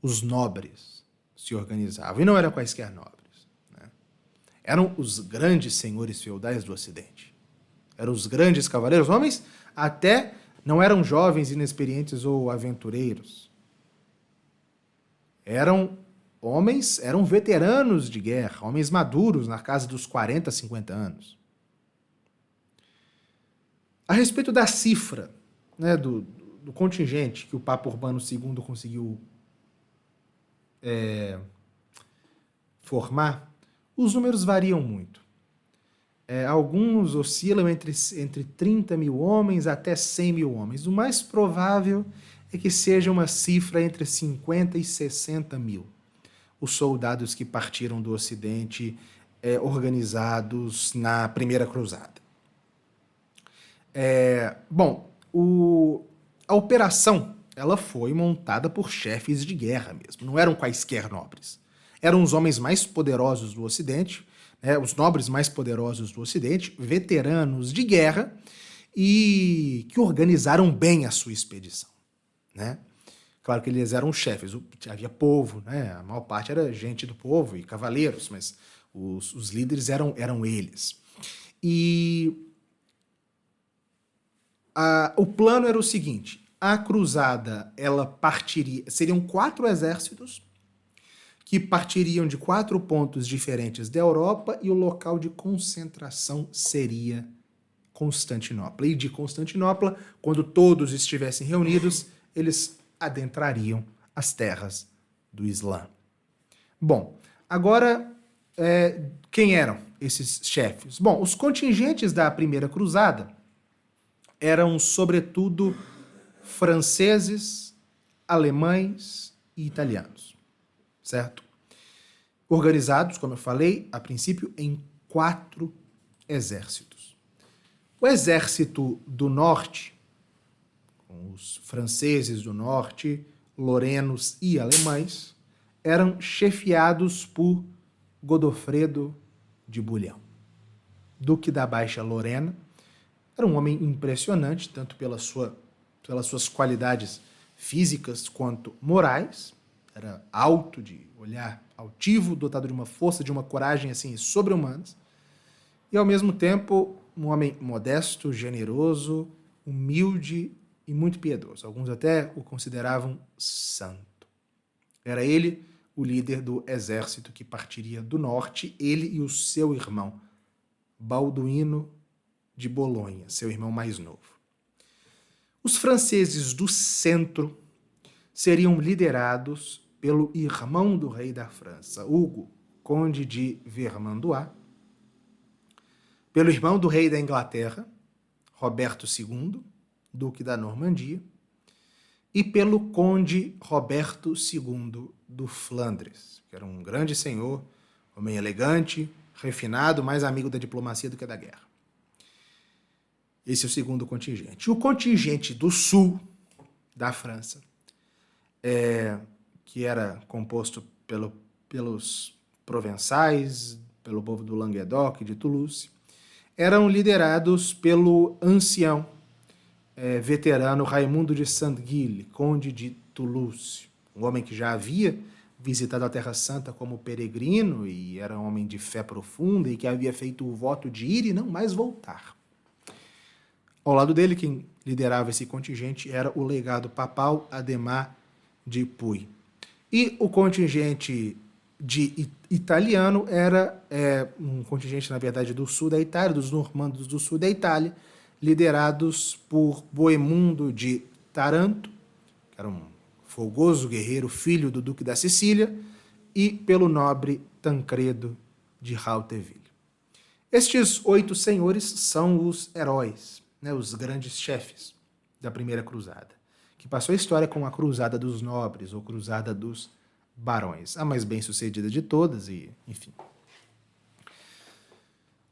A: os nobres se organizavam. E não eram quaisquer nobres. Né? Eram os grandes senhores feudais do Ocidente. Eram os grandes cavaleiros. Homens até não eram jovens, inexperientes ou aventureiros. Eram veteranos de guerra, homens maduros na casa dos 40, 50 anos. A respeito da cifra, né, do contingente que o Papa Urbano II conseguiu formar, os números variam muito. Alguns oscilam entre 30 mil homens até 100 mil homens. O mais provável é que seja uma cifra entre 50 e 60 mil os soldados que partiram do Ocidente organizados na Primeira Cruzada. A operação ela foi montada por chefes de guerra mesmo, não eram quaisquer nobres. Eram os homens mais poderosos do Ocidente, os nobres mais poderosos do Ocidente, veteranos de guerra e que organizaram bem a sua expedição. Né? Claro que eles eram chefes, havia povo, né? A maior parte era gente do povo e cavaleiros, mas os líderes eram eles. E o plano era o seguinte: a cruzada ela partiria, seriam 4 exércitos que partiriam de 4 pontos diferentes da Europa e o local de concentração seria Constantinopla. E de Constantinopla, quando todos estivessem reunidos, eles adentrariam as terras do Islã. Bom, agora, quem eram esses chefes? Bom, os contingentes da Primeira Cruzada eram, sobretudo, franceses, alemães e italianos, certo? Organizados, como eu falei, a princípio, em 4 exércitos. O exército do norte, com os franceses do norte, lorenos e alemães, eram chefiados por Godofredo de Bouillon, duque da Baixa Lorena. Era um homem impressionante, tanto pelas suas qualidades físicas quanto morais. Era alto, de olhar altivo, dotado de uma força, de uma coragem assim sobre-humanas. E, ao mesmo tempo, um homem modesto, generoso, humilde e muito piedoso. Alguns até o consideravam santo. Era ele o líder do exército que partiria do norte, ele e o seu irmão, Balduíno de Bolonha, seu irmão mais novo. Os franceses do centro seriam liderados pelo irmão do rei da França, Hugo, conde de Vermandois, pelo irmão do rei da Inglaterra, Roberto II, duque da Normandia, e pelo conde Roberto II do Flandres, que era um grande senhor, homem elegante, refinado, mais amigo da diplomacia do que da guerra. Esse é o segundo contingente. O contingente do sul da França, que era composto pelos provençais, pelo povo do Languedoc, de Toulouse, eram liderados pelo ancião veterano Raimundo de Saint-Gilles, conde de Toulouse, um homem que já havia visitado a Terra Santa como peregrino e era um homem de fé profunda e que havia feito o voto de ir e não mais voltar. Ao lado dele, quem liderava esse contingente era o legado papal Ademar de Puy. E o contingente italiano era um contingente, na verdade, do sul da Itália, dos normandos do sul da Itália, liderados por Boemundo de Taranto, que era um fogoso guerreiro, filho do duque da Sicília, e pelo nobre Tancredo de Hauteville. Estes 8 senhores são os heróis, os grandes chefes da Primeira Cruzada, que passou a história como a Cruzada dos Nobres ou Cruzada dos Barões, a mais bem-sucedida de todas, e enfim.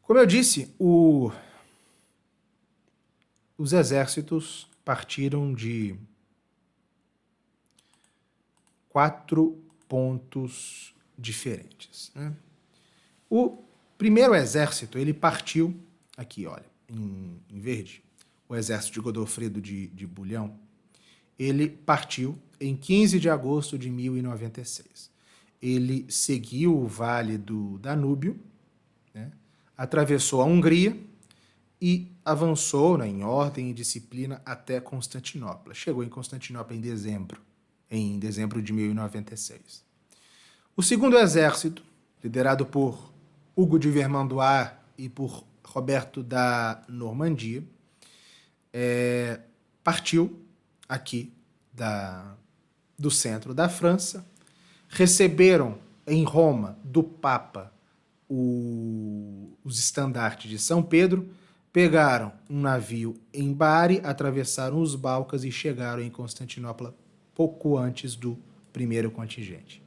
A: Como eu disse, os exércitos partiram de 4 pontos diferentes. O primeiro exército, ele partiu, aqui, olha, em verde, o exército de Godofredo de Bouillon, ele partiu em 15 de agosto de 1096. Ele seguiu o vale do Danúbio, atravessou a Hungria e avançou em ordem e disciplina até Constantinopla. Chegou em Constantinopla em dezembro de 1096. O segundo exército, liderado por Hugo de Vermandois e por Roberto da Normandia, partiu aqui do centro da França, receberam em Roma do Papa os estandartes de São Pedro, pegaram um navio em Bari, atravessaram os Balcãs e chegaram em Constantinopla pouco antes do primeiro contingente.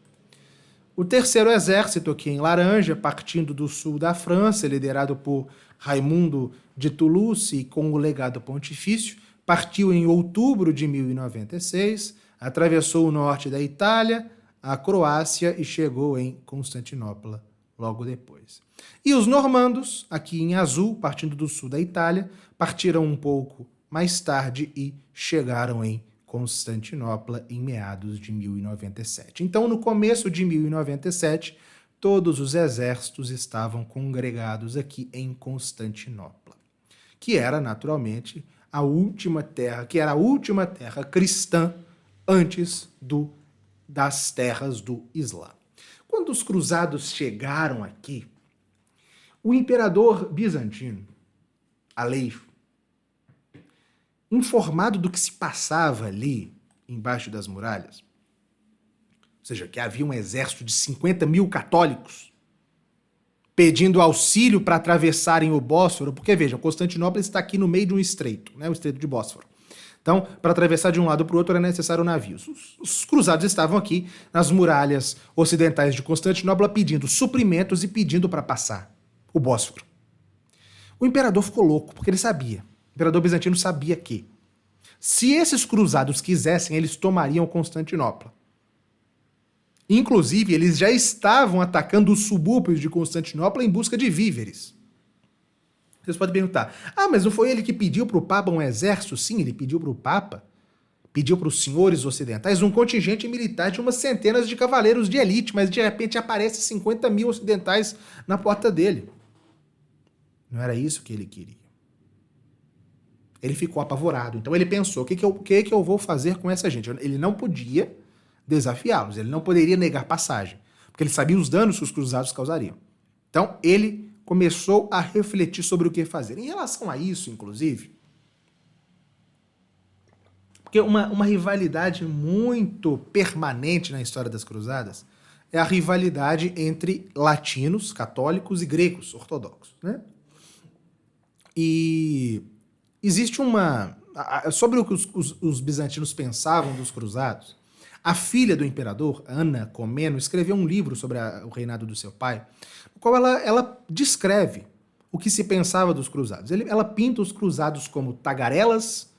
A: O terceiro exército, aqui em laranja, partindo do sul da França, liderado por Raimundo de Toulouse, com o legado pontifício, partiu em outubro de 1096, atravessou o norte da Itália, a Croácia e chegou em Constantinopla logo depois. E os normandos, aqui em azul, partindo do sul da Itália, partiram um pouco mais tarde e chegaram em Constantinopla em meados de 1097. Então, no começo de 1097, todos os exércitos estavam congregados aqui em Constantinopla, que era naturalmente a última terra cristã antes das terras do Islã. Quando os cruzados chegaram aqui, o imperador bizantino, Aleifo, informado do que se passava ali embaixo das muralhas, ou seja, que havia um exército de 50 mil católicos pedindo auxílio para atravessarem o Bósforo, porque, veja, Constantinopla está aqui no meio de um estreito, né, o estreito de Bósforo. Então, para atravessar de um lado para o outro era necessário navios. Os cruzados estavam aqui nas muralhas ocidentais de Constantinopla pedindo suprimentos e pedindo para passar o Bósforo. O imperador ficou louco, porque ele sabia. O imperador bizantino sabia que, se esses cruzados quisessem, eles tomariam Constantinopla. Inclusive, eles já estavam atacando os subúrbios de Constantinopla em busca de víveres. Vocês podem perguntar, mas não foi ele que pediu para o Papa um exército? Sim, ele pediu para o Papa, pediu para os senhores ocidentais um contingente militar de umas centenas de cavaleiros de elite, mas de repente aparece 50 mil ocidentais na porta dele. Não era isso que ele queria. Ele ficou apavorado. Então ele pensou, o que eu vou fazer com essa gente? Ele não podia desafiá-los, ele não poderia negar passagem, porque ele sabia os danos que os cruzados causariam. Então ele começou a refletir sobre o que fazer. Em relação a isso, inclusive, porque uma rivalidade muito permanente na história das cruzadas é a rivalidade entre latinos, católicos e gregos, ortodoxos, né? E existe sobre o que os bizantinos pensavam dos cruzados, a filha do imperador, Ana Comneno, escreveu um livro sobre o reinado do seu pai, no qual ela descreve o que se pensava dos cruzados. Ela pinta os cruzados como tagarelas,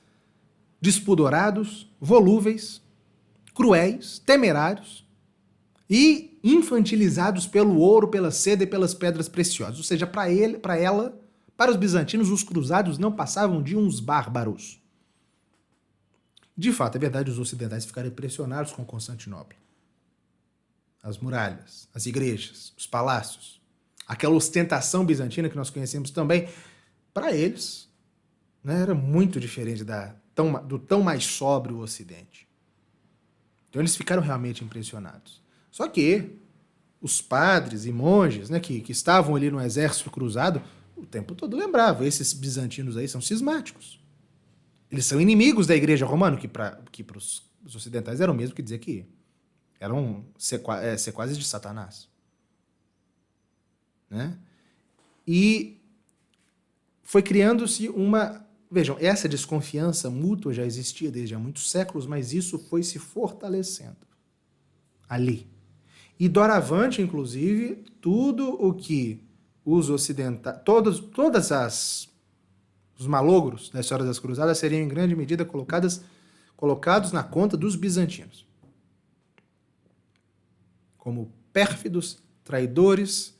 A: despudorados, volúveis, cruéis, temerários e infantilizados pelo ouro, pela seda e pelas pedras preciosas. Ou seja, para os bizantinos, os cruzados não passavam de uns bárbaros. De fato, é verdade, os ocidentais ficaram impressionados com Constantinopla. As muralhas, as igrejas, os palácios, aquela ostentação bizantina que nós conhecemos também, para eles, né, era muito diferente do tão mais sóbrio Ocidente. Então eles ficaram realmente impressionados. Só que os padres e monges, né, que estavam ali no exército cruzado, o tempo todo lembravam, esses bizantinos aí são cismáticos. Eles são inimigos da Igreja Romana, que para os ocidentais era o mesmo que dizer que eram sequazes de Satanás. Né? E foi criando-se Vejam, essa desconfiança mútua já existia desde há muitos séculos, mas isso foi se fortalecendo ali. E doravante, inclusive, tudo o que os ocidentais, os malogros da história das cruzadas seriam em grande medida colocados na conta dos bizantinos. Como pérfidos, traidores,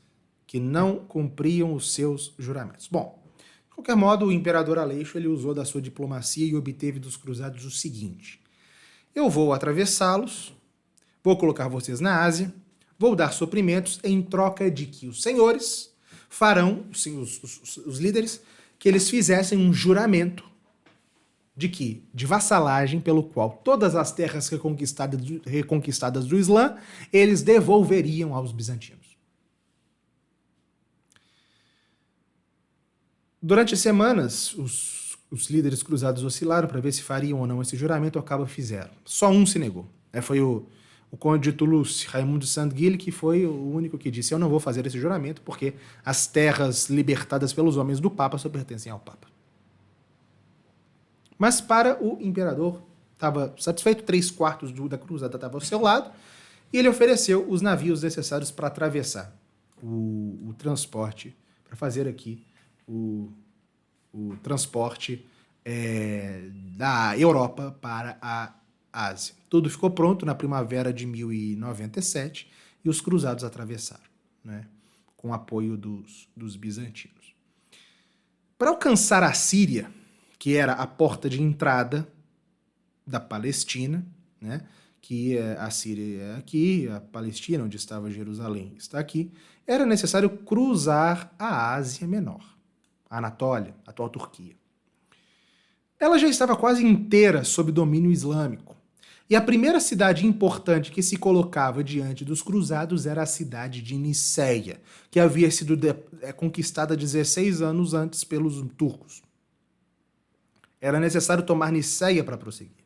A: que não cumpriam os seus juramentos. Bom, de qualquer modo, o imperador Aleixo ele usou da sua diplomacia e obteve dos cruzados o seguinte: eu vou atravessá-los, vou colocar vocês na Ásia, vou dar suprimentos em troca de que os senhores farão, os líderes, que eles fizessem um juramento de vassalagem pelo qual todas as terras reconquistadas do Islã eles devolveriam aos bizantinos. Durante semanas, os líderes cruzados oscilaram para ver se fariam ou não esse juramento, ao cabo fizeram. Só um se negou. Foi o o conde de Toulouse, Raimundo de Saint-Gilles, que foi o único que disse: eu não vou fazer esse juramento porque as terras libertadas pelos homens do Papa só pertencem ao Papa. Mas para o imperador, estava satisfeito, 3/4 da cruzada estava ao seu lado, e ele ofereceu os navios necessários para atravessar o transporte, para fazer aqui o transporte da Europa para a Ásia. Tudo ficou pronto na primavera de 1097 e os cruzados atravessaram, né, com o apoio dos bizantinos. Para alcançar a Síria, que era a porta de entrada da Palestina, né, que a Síria é aqui, a Palestina, onde estava Jerusalém, está aqui, era necessário cruzar a Ásia Menor, a Anatólia, a atual Turquia. Ela já estava quase inteira sob domínio islâmico. E a primeira cidade importante que se colocava diante dos cruzados era a cidade de Niceia, que havia sido conquistada 16 anos antes pelos turcos. Era necessário tomar Niceia para prosseguir.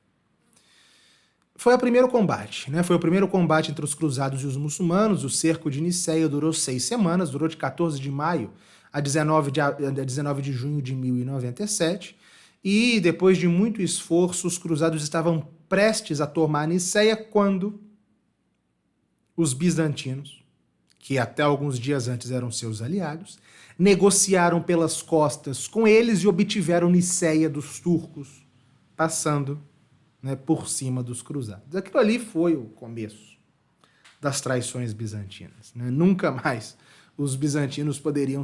A: Foi o primeiro combate, né? Foi o primeiro combate entre os cruzados e os muçulmanos. O cerco de Niceia durou 6 semanas, durou de 14 de maio a 19 de junho de 1097. E depois de muito esforço, os cruzados estavam prestes a tomar Niceia quando os bizantinos, que até alguns dias antes eram seus aliados, negociaram pelas costas com eles e obtiveram Niceia dos turcos, passando, né, por cima dos cruzados. Aquilo ali foi o começo das traições bizantinas, né? Nunca mais os bizantinos poderiam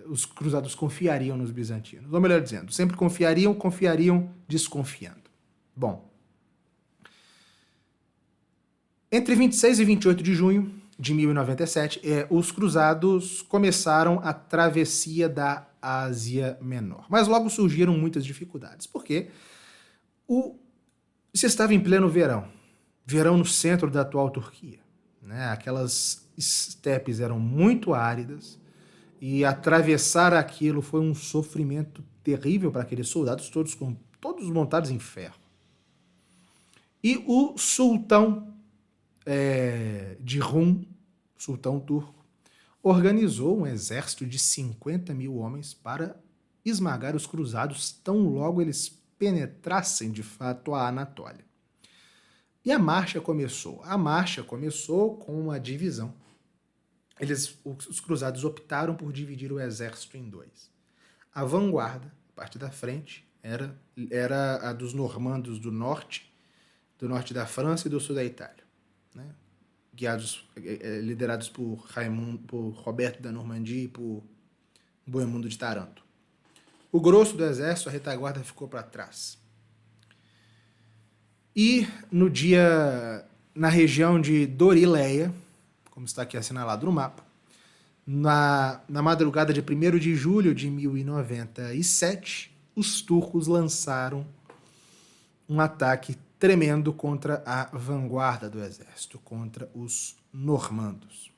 A: os cruzados confiariam nos bizantinos. Ou melhor dizendo, sempre confiariam desconfiando. Bom, entre 26 e 28 de junho de 1097, os cruzados começaram a travessia da Ásia Menor. Mas logo surgiram muitas dificuldades, porque se estava em pleno verão no centro da atual Turquia, né? Aquelas estepes eram muito áridas e atravessar aquilo foi um sofrimento terrível para aqueles soldados, todos montados em ferro. E o sultão de Rum, sultão turco, organizou um exército de 50 mil homens para esmagar os cruzados tão logo eles penetrassem de fato a Anatólia. E a marcha começou. A marcha começou com uma divisão. Os cruzados optaram por dividir o exército em dois. A vanguarda, a parte da frente, era a dos normandos do norte da França e do sul da Itália, né? Liderados por Roberto da Normandia e por Bohemundo de Taranto. O grosso do exército, a retaguarda, ficou para trás. E na região de Dorileia, como está aqui assinalado no mapa, na madrugada de 1º de julho de 1097, os turcos lançaram um ataque tremendo contra a vanguarda do exército, contra os normandos.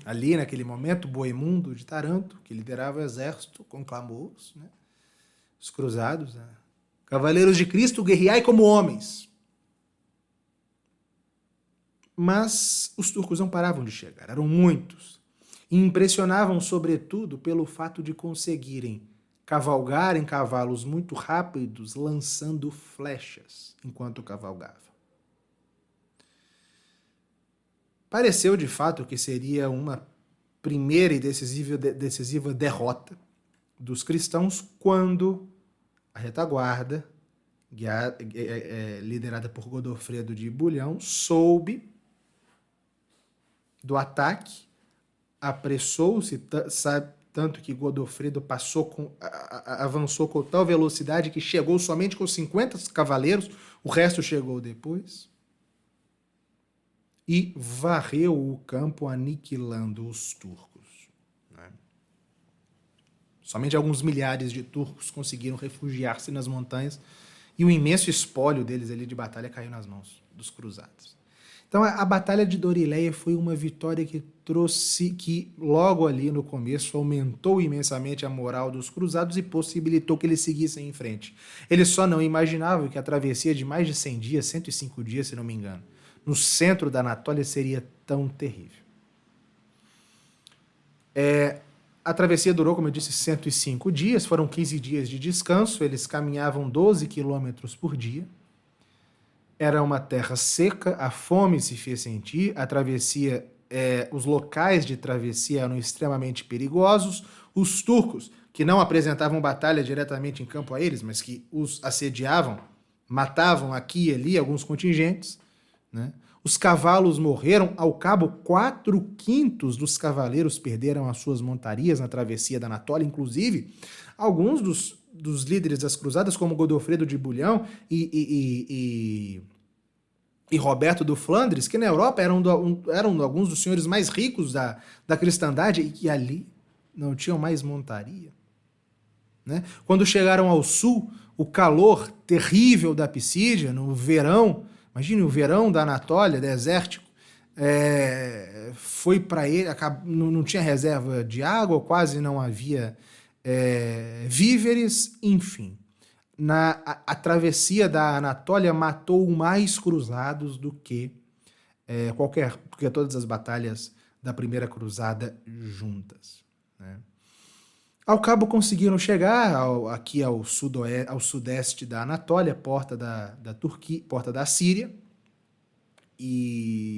A: Ali, naquele momento, Bohemundo de Taranto, que liderava o exército, conclamou os cruzados, né? Cavaleiros de Cristo, guerreai como homens. Mas os turcos não paravam de chegar, eram muitos. E impressionavam, sobretudo, pelo fato de conseguirem cavalgar em cavalos muito rápidos, lançando flechas enquanto cavalgavam. Pareceu, de fato, que seria uma primeira e decisiva derrota dos cristãos quando a retaguarda, liderada por Godofredo de Bulhão, soube do ataque, apressou-se, tanto que Godofredo avançou com tal velocidade que chegou somente com 50 cavaleiros, o resto chegou depois, e varreu o campo aniquilando os turcos, né? Somente alguns milhares de turcos conseguiram refugiar-se nas montanhas e o imenso espólio deles ali de batalha caiu nas mãos dos cruzados. Então, a Batalha de Dorileia foi uma vitória que logo ali no começo, aumentou imensamente a moral dos cruzados e possibilitou que eles seguissem em frente. Eles só não imaginavam que a travessia de mais de 100 dias, 105 dias, se não me engano, no centro da Anatólia seria tão terrível. A travessia durou, como eu disse, 105 dias, foram 15 dias de descanso, eles caminhavam 12 quilômetros por dia. Era uma terra seca, a fome se fez sentir, a travessia, os locais de travessia eram extremamente perigosos. Os turcos, que não apresentavam batalha diretamente em campo a eles, mas que os assediavam, matavam aqui e ali alguns contingentes, né? Os cavalos morreram, ao cabo 4/5 dos cavaleiros perderam as suas montarias na travessia da Anatólia, inclusive alguns dos líderes das cruzadas, como Godofredo de Bulhão e Roberto do Flandres, que na Europa eram alguns dos senhores mais ricos da cristandade e que ali não tinham mais montaria. Né? Quando chegaram ao sul, o calor terrível da Pisídia, no verão, imagine o verão da Anatólia, desértico, foi para ele, não tinha reserva de água, quase não havia víveres, enfim. A travessia da Anatólia matou mais cruzados do que todas as batalhas da primeira cruzada juntas. Né? Ao cabo conseguiram chegar aqui ao sudeste da Anatólia, porta da Turquia, porta da Síria,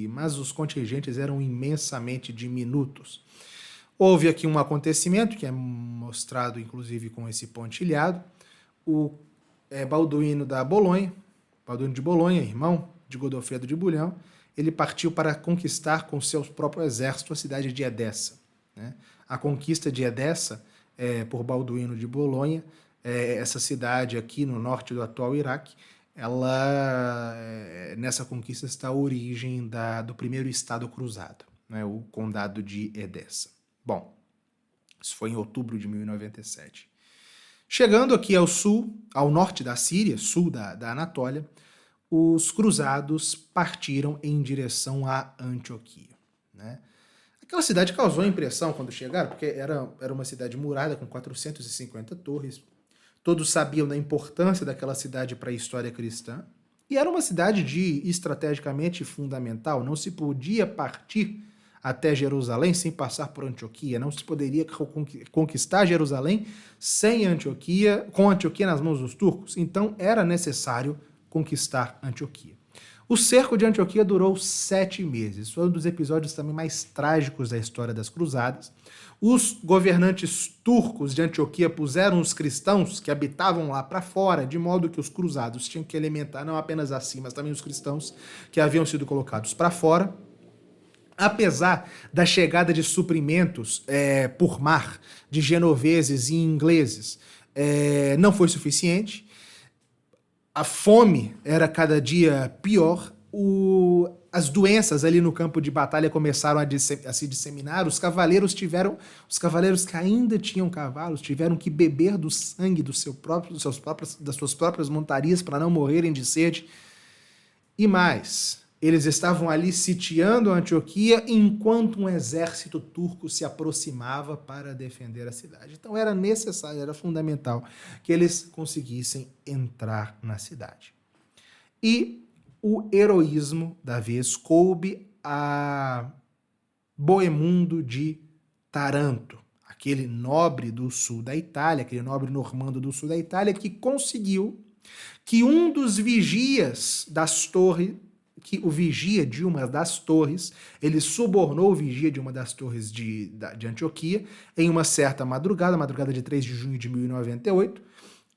A: mas os contingentes eram imensamente diminutos. Houve aqui um acontecimento que é mostrado inclusive com esse pontilhado. O Balduíno de Bolonha, irmão de Godofredo de Bulhão, ele partiu para conquistar com seu próprio exército a cidade de Edessa. Né? A conquista de Edessa, por Balduíno de Bolonha, essa cidade aqui no norte do atual Iraque, nessa conquista está a origem do primeiro estado cruzado, né? O condado de Edessa. Bom, isso foi em outubro de 1097. Chegando aqui ao sul, ao norte da Síria, sul da Anatólia, os cruzados partiram em direção a Antioquia. Né? Aquela cidade causou impressão quando chegaram, porque era uma cidade murada com 450 torres. Todos sabiam da importância daquela cidade para a história cristã. E era uma cidade estrategicamente fundamental. Não se podia partir até Jerusalém sem passar por Antioquia. Não se poderia conquistar Jerusalém sem Antioquia, com Antioquia nas mãos dos turcos. Então era necessário conquistar Antioquia. O cerco de Antioquia durou 7 meses. Foi um dos episódios também mais trágicos da história das cruzadas. Os governantes turcos de Antioquia puseram os cristãos que habitavam lá para fora, de modo que os cruzados tinham que alimentar não apenas a si, mas também os cristãos que haviam sido colocados para fora. Apesar da chegada de suprimentos por mar, de genoveses e ingleses, não foi suficiente. A fome era cada dia pior. As doenças ali no campo de batalha começaram a se disseminar. Os cavaleiros que ainda tinham cavalos tiveram que beber do sangue das suas próprias montarias para não morrerem de sede. E mais, eles estavam ali sitiando Antioquia enquanto um exército turco se aproximava para defender a cidade. Então era necessário, era fundamental que eles conseguissem entrar na cidade. E o heroísmo da vez coube a Boemundo de Taranto, aquele nobre do sul da Itália, aquele nobre normando do sul da Itália, que conseguiu que um dos vigias das torres, o vigia de uma das torres, ele subornou o vigia de uma das torres de Antioquia em uma certa madrugada de 3 de junho de 1098,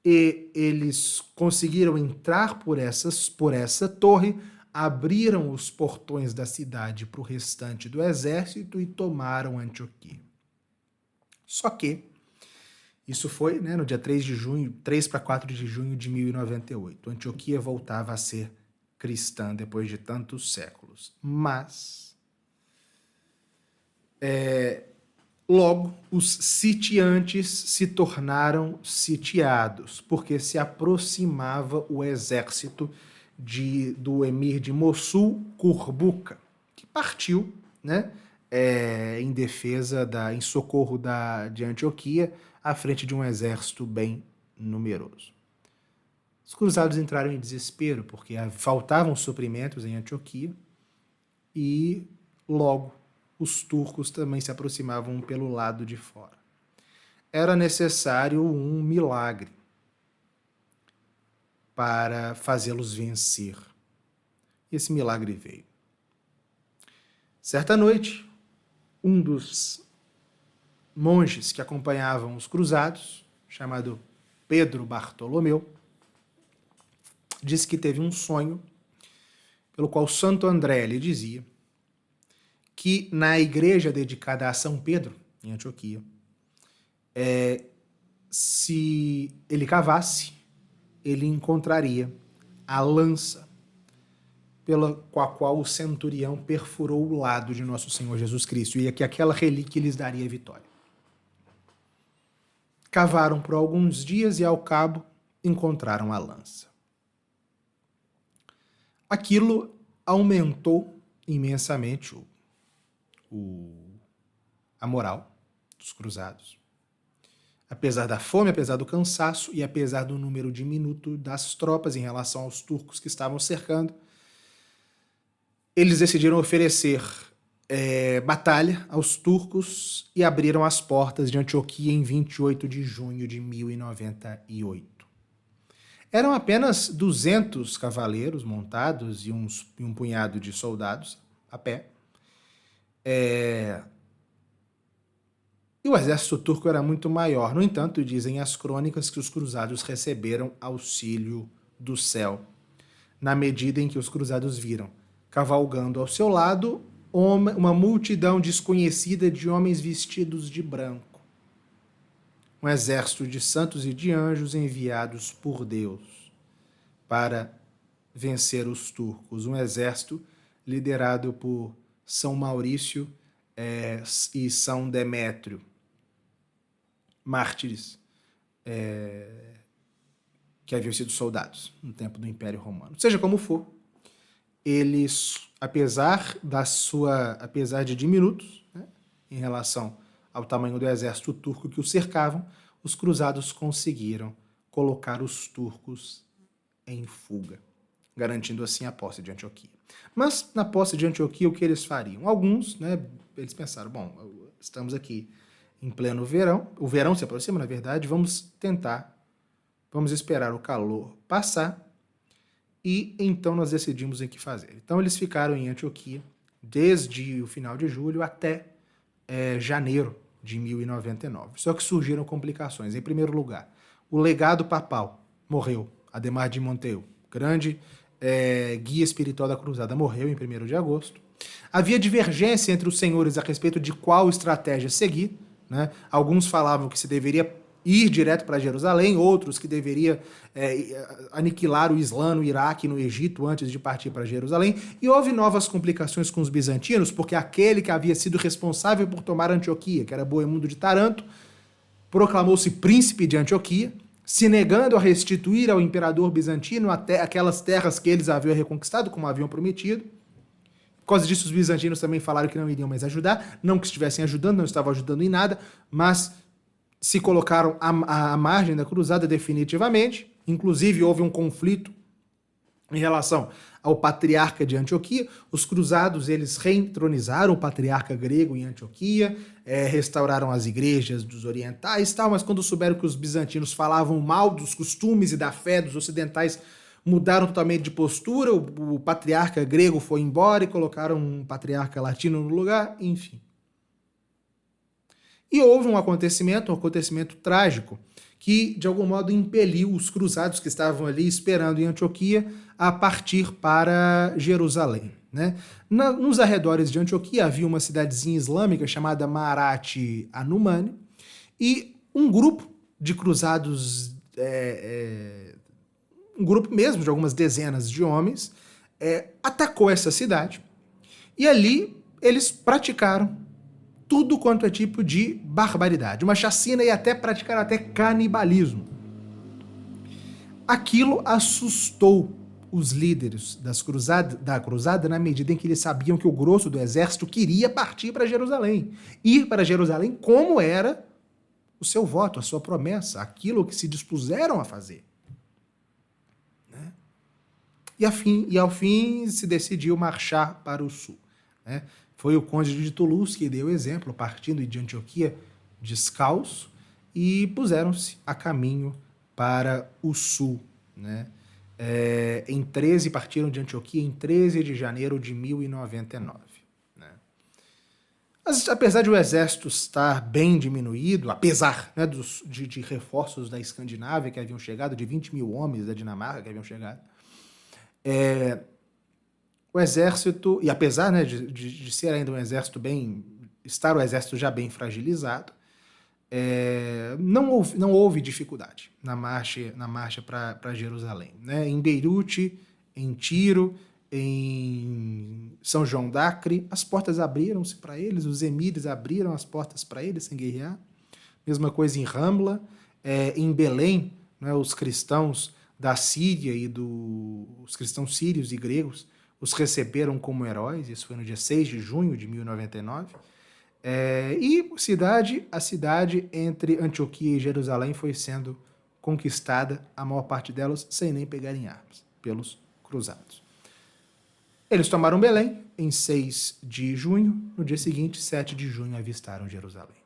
A: e eles conseguiram entrar por essa torre, abriram os portões da cidade para o restante do exército e tomaram Antioquia. Só que isso foi, no dia 3 para 4 de junho de 1098. Antioquia voltava a ser cristã depois de tantos séculos. Mas, logo, os sitiantes se tornaram sitiados, porque se aproximava o exército do emir de Mossul, Curbuca, que partiu, né, em defesa, em socorro de Antioquia, à frente de um exército bem numeroso. Os cruzados entraram em desespero, porque faltavam suprimentos em Antioquia e, logo, os turcos também se aproximavam pelo lado de fora. Era necessário um milagre para fazê-los vencer. E esse milagre veio. Certa noite, um dos monges que acompanhavam os cruzados, chamado Pedro Bartolomeu, disse que teve um sonho pelo qual Santo André lhe dizia que na igreja dedicada a São Pedro, em Antioquia, se ele cavasse, ele encontraria a lança com a qual o centurião perfurou o lado de nosso Senhor Jesus Cristo, e que aquela relíquia lhes daria vitória. Cavaram por alguns dias e, ao cabo, encontraram a lança. Aquilo aumentou imensamente a moral dos cruzados. Apesar da fome, apesar do cansaço e apesar do número diminuto das tropas em relação aos turcos que estavam cercando, eles decidiram oferecer batalha aos turcos e abriram as portas de Antioquia em 28 de junho de 1098. Eram apenas 200 cavaleiros montados e um punhado de soldados a pé. E o exército turco era muito maior. No entanto, dizem as crônicas que os cruzados receberam auxílio do céu, na medida em que os cruzados viram, cavalgando ao seu lado, uma multidão desconhecida de homens vestidos de branco. Um exército de santos e de anjos enviados por Deus para vencer os turcos. Um exército liderado por São Maurício e São Demétrio, mártires que haviam sido soldados no tempo do Império Romano. Seja como for, eles, apesar de diminutos, né, em relação ao tamanho do exército turco que os cercavam, os cruzados conseguiram colocar os turcos em fuga, garantindo assim a posse de Antioquia. Mas na posse de Antioquia, o que eles fariam? Alguns, né, eles pensaram, bom, estamos aqui em pleno verão, o verão se aproxima, na verdade, vamos esperar o calor passar e então nós decidimos o que fazer. Então eles ficaram em Antioquia desde o final de julho até janeiro de 1099. Só que surgiram complicações. Em primeiro lugar, o legado papal morreu. Ademar de Monteu, grande guia espiritual da cruzada, morreu em 1º de agosto. Havia divergência entre os senhores a respeito de qual estratégia seguir, né? Alguns falavam que se deveria ir direto para Jerusalém, outros que deveria aniquilar o Islã no Iraque e no Egito antes de partir para Jerusalém. E houve novas complicações com os bizantinos, porque aquele que havia sido responsável por tomar Antioquia, que era Boemundo de Taranto, proclamou-se príncipe de Antioquia, se negando a restituir ao imperador bizantino até aquelas terras que eles haviam reconquistado, como haviam prometido. Por causa disso, os bizantinos também falaram que não iriam mais ajudar, não que estivessem ajudando, não estavam ajudando em nada, mas se colocaram à margem da cruzada definitivamente. Inclusive, houve um conflito em relação ao patriarca de Antioquia. Os cruzados, eles reentronizaram o patriarca grego em Antioquia, restauraram as igrejas dos orientais, tal, mas quando souberam que os bizantinos falavam mal dos costumes e da fé dos ocidentais, mudaram totalmente de postura. O patriarca grego foi embora e colocaram um patriarca latino no lugar, enfim. E houve um acontecimento trágico, que de algum modo impeliu os cruzados que estavam ali esperando em Antioquia a partir para Jerusalém, né? Nos arredores de Antioquia havia uma cidadezinha islâmica chamada Marat Anumani, e um grupo de cruzados, um grupo mesmo de algumas dezenas de homens, atacou essa cidade, e ali eles praticaram tudo quanto é tipo de barbaridade, uma chacina, e praticaram até canibalismo. Aquilo assustou os líderes da cruzada na medida em que eles sabiam que o grosso do exército queria partir para Jerusalém. Ir para Jerusalém como era o seu voto, a sua promessa, aquilo que se dispuseram a fazer. Né? E ao fim se decidiu marchar para o sul. Né? Foi o conde de Toulouse que deu o exemplo, partindo de Antioquia descalço, e puseram-se a caminho para o sul. Né? Partiram de Antioquia em 13 de janeiro de 1099. Né? Mas, apesar de o exército estar bem diminuído, apesar, né, de reforços da Escandinávia que haviam chegado, de 20 mil homens da Dinamarca que haviam chegado, o exército, e apesar, né, de ser ainda um exército estar o exército já bem fragilizado, não houve dificuldade na marcha para Jerusalém. Né? Em Beirute, em Tiro, em São João d'Acre, as portas abriram-se para eles, os emires abriram as portas para eles sem guerrear. Mesma coisa em Ramla, em Belém, né, os cristãos da Síria os cristãos sírios e gregos os receberam como heróis. Isso foi no dia 6 de junho de 1099. E a cidade entre Antioquia e Jerusalém foi sendo conquistada, a maior parte delas sem nem pegarem armas, pelos cruzados. Eles tomaram Belém em 6 de junho, no dia seguinte, 7 de junho, avistaram Jerusalém.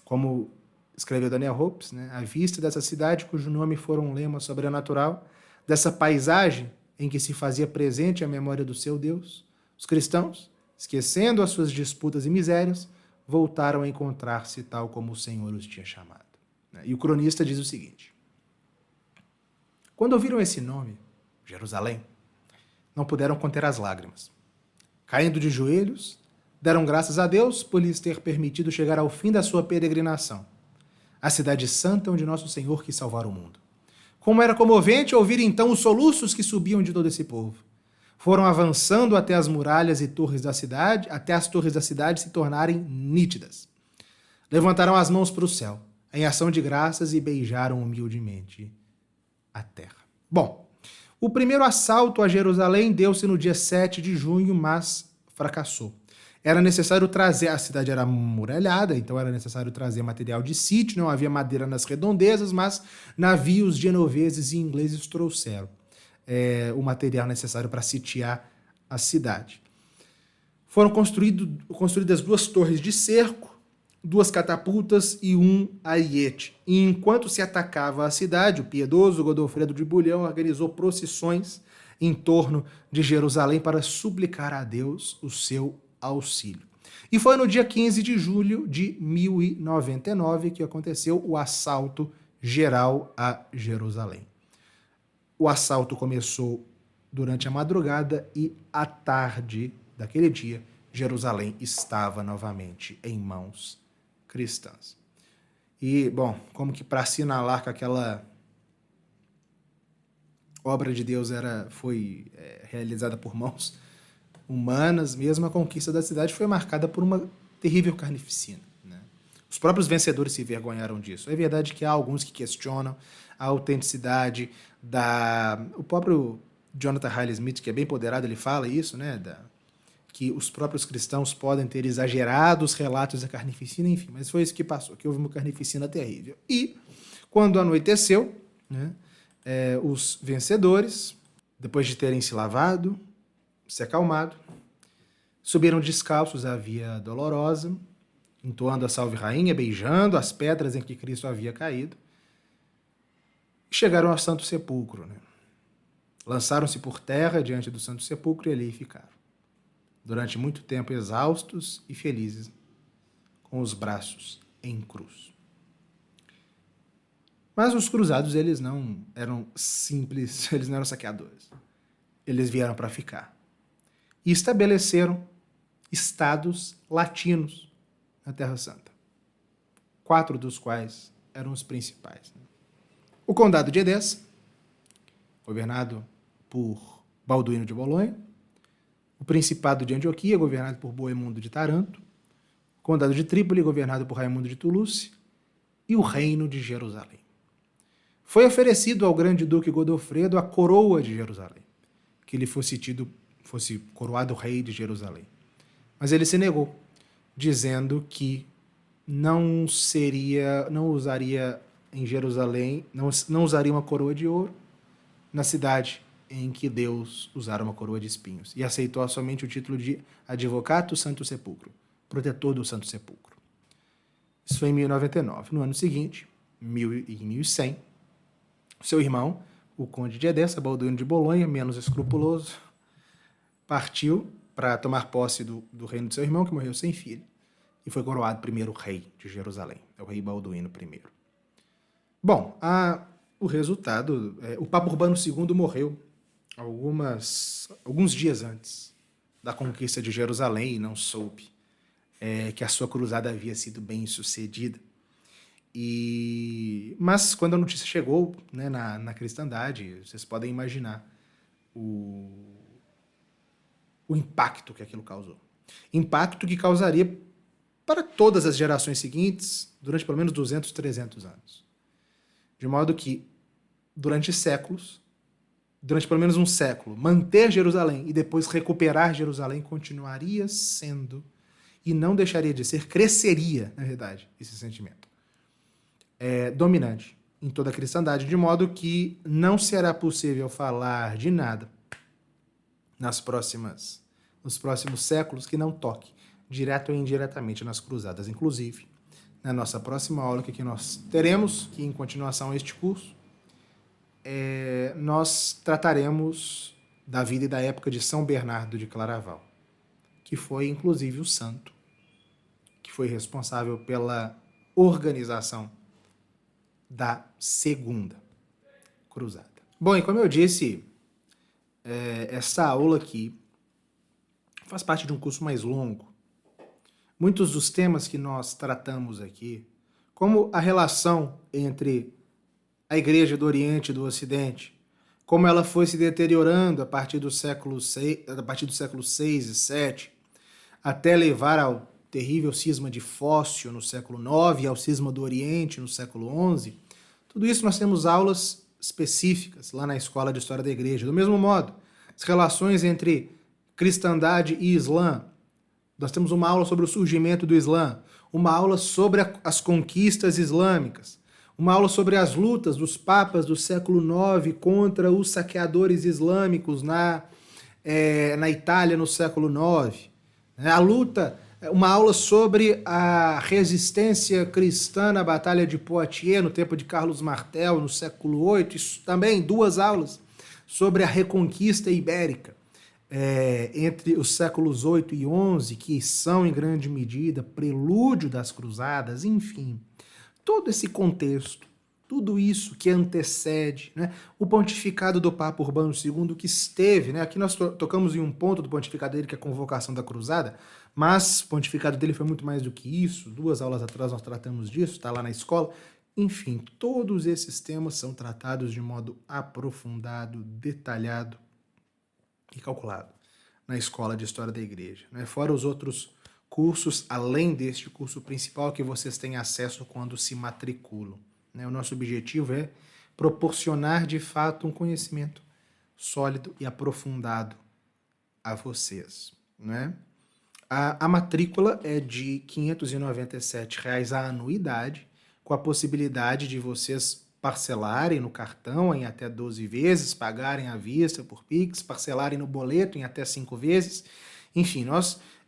A: Como escreveu Daniel Hopes, né, à vista dessa cidade, cujo nome fora um lema sobrenatural, dessa paisagem em que se fazia presente a memória do seu Deus, os cristãos, esquecendo as suas disputas e misérias, voltaram a encontrar-se tal como o Senhor os tinha chamado. E o cronista diz o seguinte: quando ouviram esse nome, Jerusalém, não puderam conter as lágrimas. Caindo de joelhos, deram graças a Deus por lhes ter permitido chegar ao fim da sua peregrinação, a cidade santa onde nosso Senhor quis salvar o mundo. Como era comovente ouvir então os soluços que subiam de todo esse povo. Foram avançando até as muralhas e torres da cidade, até as torres da cidade se tornarem nítidas. Levantaram as mãos para o céu, em ação de graças, e beijaram humildemente a terra. Bom, o primeiro assalto a Jerusalém deu-se no dia 7 de junho, mas fracassou. Era necessário trazer, a cidade era muralhada, então era necessário trazer material de sítio, não havia madeira nas redondezas, mas navios genoveses e ingleses trouxeram o material necessário para sitiar a cidade. Foram construídas 2 torres de cerco, 2 catapultas e um ariete. E enquanto se atacava a cidade, o piedoso Godofredo de Bulhão organizou procissões em torno de Jerusalém para suplicar a Deus o seu auxílio. E foi no dia 15 de julho de 1099 que aconteceu o assalto geral a Jerusalém. O assalto começou durante a madrugada e à tarde daquele dia, Jerusalém estava novamente em mãos cristãs. E, bom, como que para assinalar que aquela obra de Deus foi realizada por mãos humanas, mesmo a conquista da cidade foi marcada por uma terrível carnificina. Né? Os próprios vencedores se envergonharam disso. É verdade que há alguns que questionam a autenticidade o próprio Jonathan Riley-Smith, que é bem ponderado, ele fala isso, né, que os próprios cristãos podem ter exagerado os relatos da carnificina, enfim, mas foi isso que passou, que houve uma carnificina terrível. E, quando anoiteceu, né, os vencedores, depois de terem se lavado, se acalmado, subiram descalços à Via Dolorosa, entoando a Salve Rainha, beijando as pedras em que Cristo havia caído, e chegaram ao Santo Sepulcro. Né? Lançaram-se por terra diante do Santo Sepulcro e ali ficaram, durante muito tempo exaustos e felizes, com os braços em cruz. Mas os cruzados, eles não eram simples, eles não eram saqueadores. Eles vieram para ficar. E estabeleceram estados latinos na Terra Santa. 4 dos quais eram os principais. O Condado de Edessa, governado por Balduíno de Bolonha. O Principado de Antioquia, governado por Bohemundo de Taranto. O Condado de Trípoli, governado por Raimundo de Toulouse. E o Reino de Jerusalém. foi oferecido ao grande duque Godofredo a coroa de Jerusalém, que ele fosse coroado rei de Jerusalém. Mas ele se negou, dizendo que não usaria em Jerusalém, não usaria uma coroa de ouro na cidade em que Deus usara uma coroa de espinhos, e aceitou somente o título de Advocatus Sancto Sepulcro, protetor do Santo Sepulcro. Isso foi em 1099. No ano seguinte, em 1100, seu irmão, o conde de Edessa, Balduíno de Bolonha, menos escrupuloso, partiu para tomar posse do reino de seu irmão, que morreu sem filho, e foi coroado primeiro rei de Jerusalém, é o rei Balduíno I. Bom, o resultado, o Papa Urbano II morreu alguns dias antes da conquista de Jerusalém e não soube que a sua cruzada havia sido bem sucedida. Mas quando a notícia chegou, né, na cristandade, vocês podem imaginar o impacto que aquilo causou. Impacto que causaria para todas as gerações seguintes durante pelo menos 200, 300 anos. De modo que, durante pelo menos um século, manter Jerusalém e depois recuperar Jerusalém continuaria sendo, e não deixaria de ser, cresceria, na verdade, esse sentimento. Dominante em toda a cristandade, de modo que não será possível falar de nada nos próximos séculos que não toque, direto ou indiretamente, nas cruzadas. Inclusive, na nossa próxima aula que nós teremos, que em continuação a este curso, nós trataremos da vida e da época de São Bernardo de Claraval, que foi inclusive o santo que foi responsável pela organização da Segunda Cruzada. Bom, e como eu disse, essa aula aqui faz parte de um curso mais longo. Muitos dos temas que nós tratamos aqui, como a relação entre a Igreja do Oriente e do Ocidente, como ela foi se deteriorando a partir do século VI e VII, até levar ao terrível cisma de Fócio no século IX e ao cisma do Oriente no século XI, tudo isso nós temos aulas específicas lá na Escola de História da Igreja. Do mesmo modo, as relações entre cristandade e Islã, nós temos uma aula sobre o surgimento do Islã, uma aula sobre as conquistas islâmicas, uma aula sobre as lutas dos papas do século IX contra os saqueadores islâmicos na Itália no século IX. Uma aula sobre a resistência cristã na Batalha de Poitiers, no tempo de Carlos Martel, no século VIII. Isso também, 2 aulas sobre a Reconquista Ibérica, entre os séculos 8 e 11, que são, em grande medida, prelúdio das cruzadas, enfim. Todo esse contexto, tudo isso que antecede, né, o pontificado do Papa Urbano II, que esteve, né, aqui nós tocamos em um ponto do pontificado dele, que é a convocação da cruzada, mas o pontificado dele foi muito mais do que isso. 2 aulas atrás nós tratamos disso, está lá na escola. Enfim, todos esses temas são tratados de modo aprofundado, detalhado e calculado na Escola de História da Igreja, né? Fora os outros cursos, além deste curso principal, que vocês têm acesso quando se matriculam, né? O nosso objetivo é proporcionar, de fato, um conhecimento sólido e aprofundado a vocês, né? A matrícula é de R$ 597 a anuidade, com a possibilidade de vocês parcelarem no cartão em até 12 vezes, pagarem à vista por Pix, parcelarem no boleto em até 5 vezes. Enfim,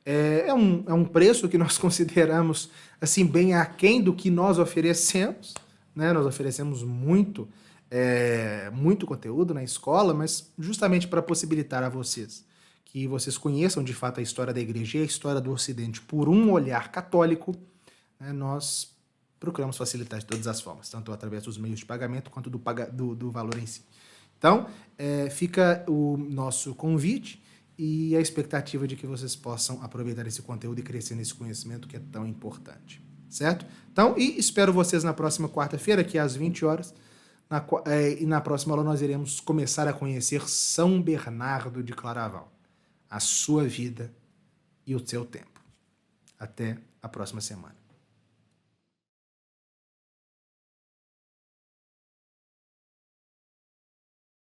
A: é um preço que nós consideramos assim bem aquém do que nós oferecemos, né? Nós oferecemos muito conteúdo na escola, mas justamente para possibilitar a vocês que vocês conheçam de fato a história da Igreja e a história do Ocidente por um olhar católico, né, nós procuramos facilitar de todas as formas, tanto através dos meios de pagamento quanto do valor em si. Então, fica o nosso convite e a expectativa de que vocês possam aproveitar esse conteúdo e crescer nesse conhecimento que é tão importante, certo? Então, e espero vocês na próxima quarta-feira, que é às 20 horas, e na próxima aula nós iremos começar a conhecer São Bernardo de Claraval, a sua vida e o seu tempo. Até a próxima semana.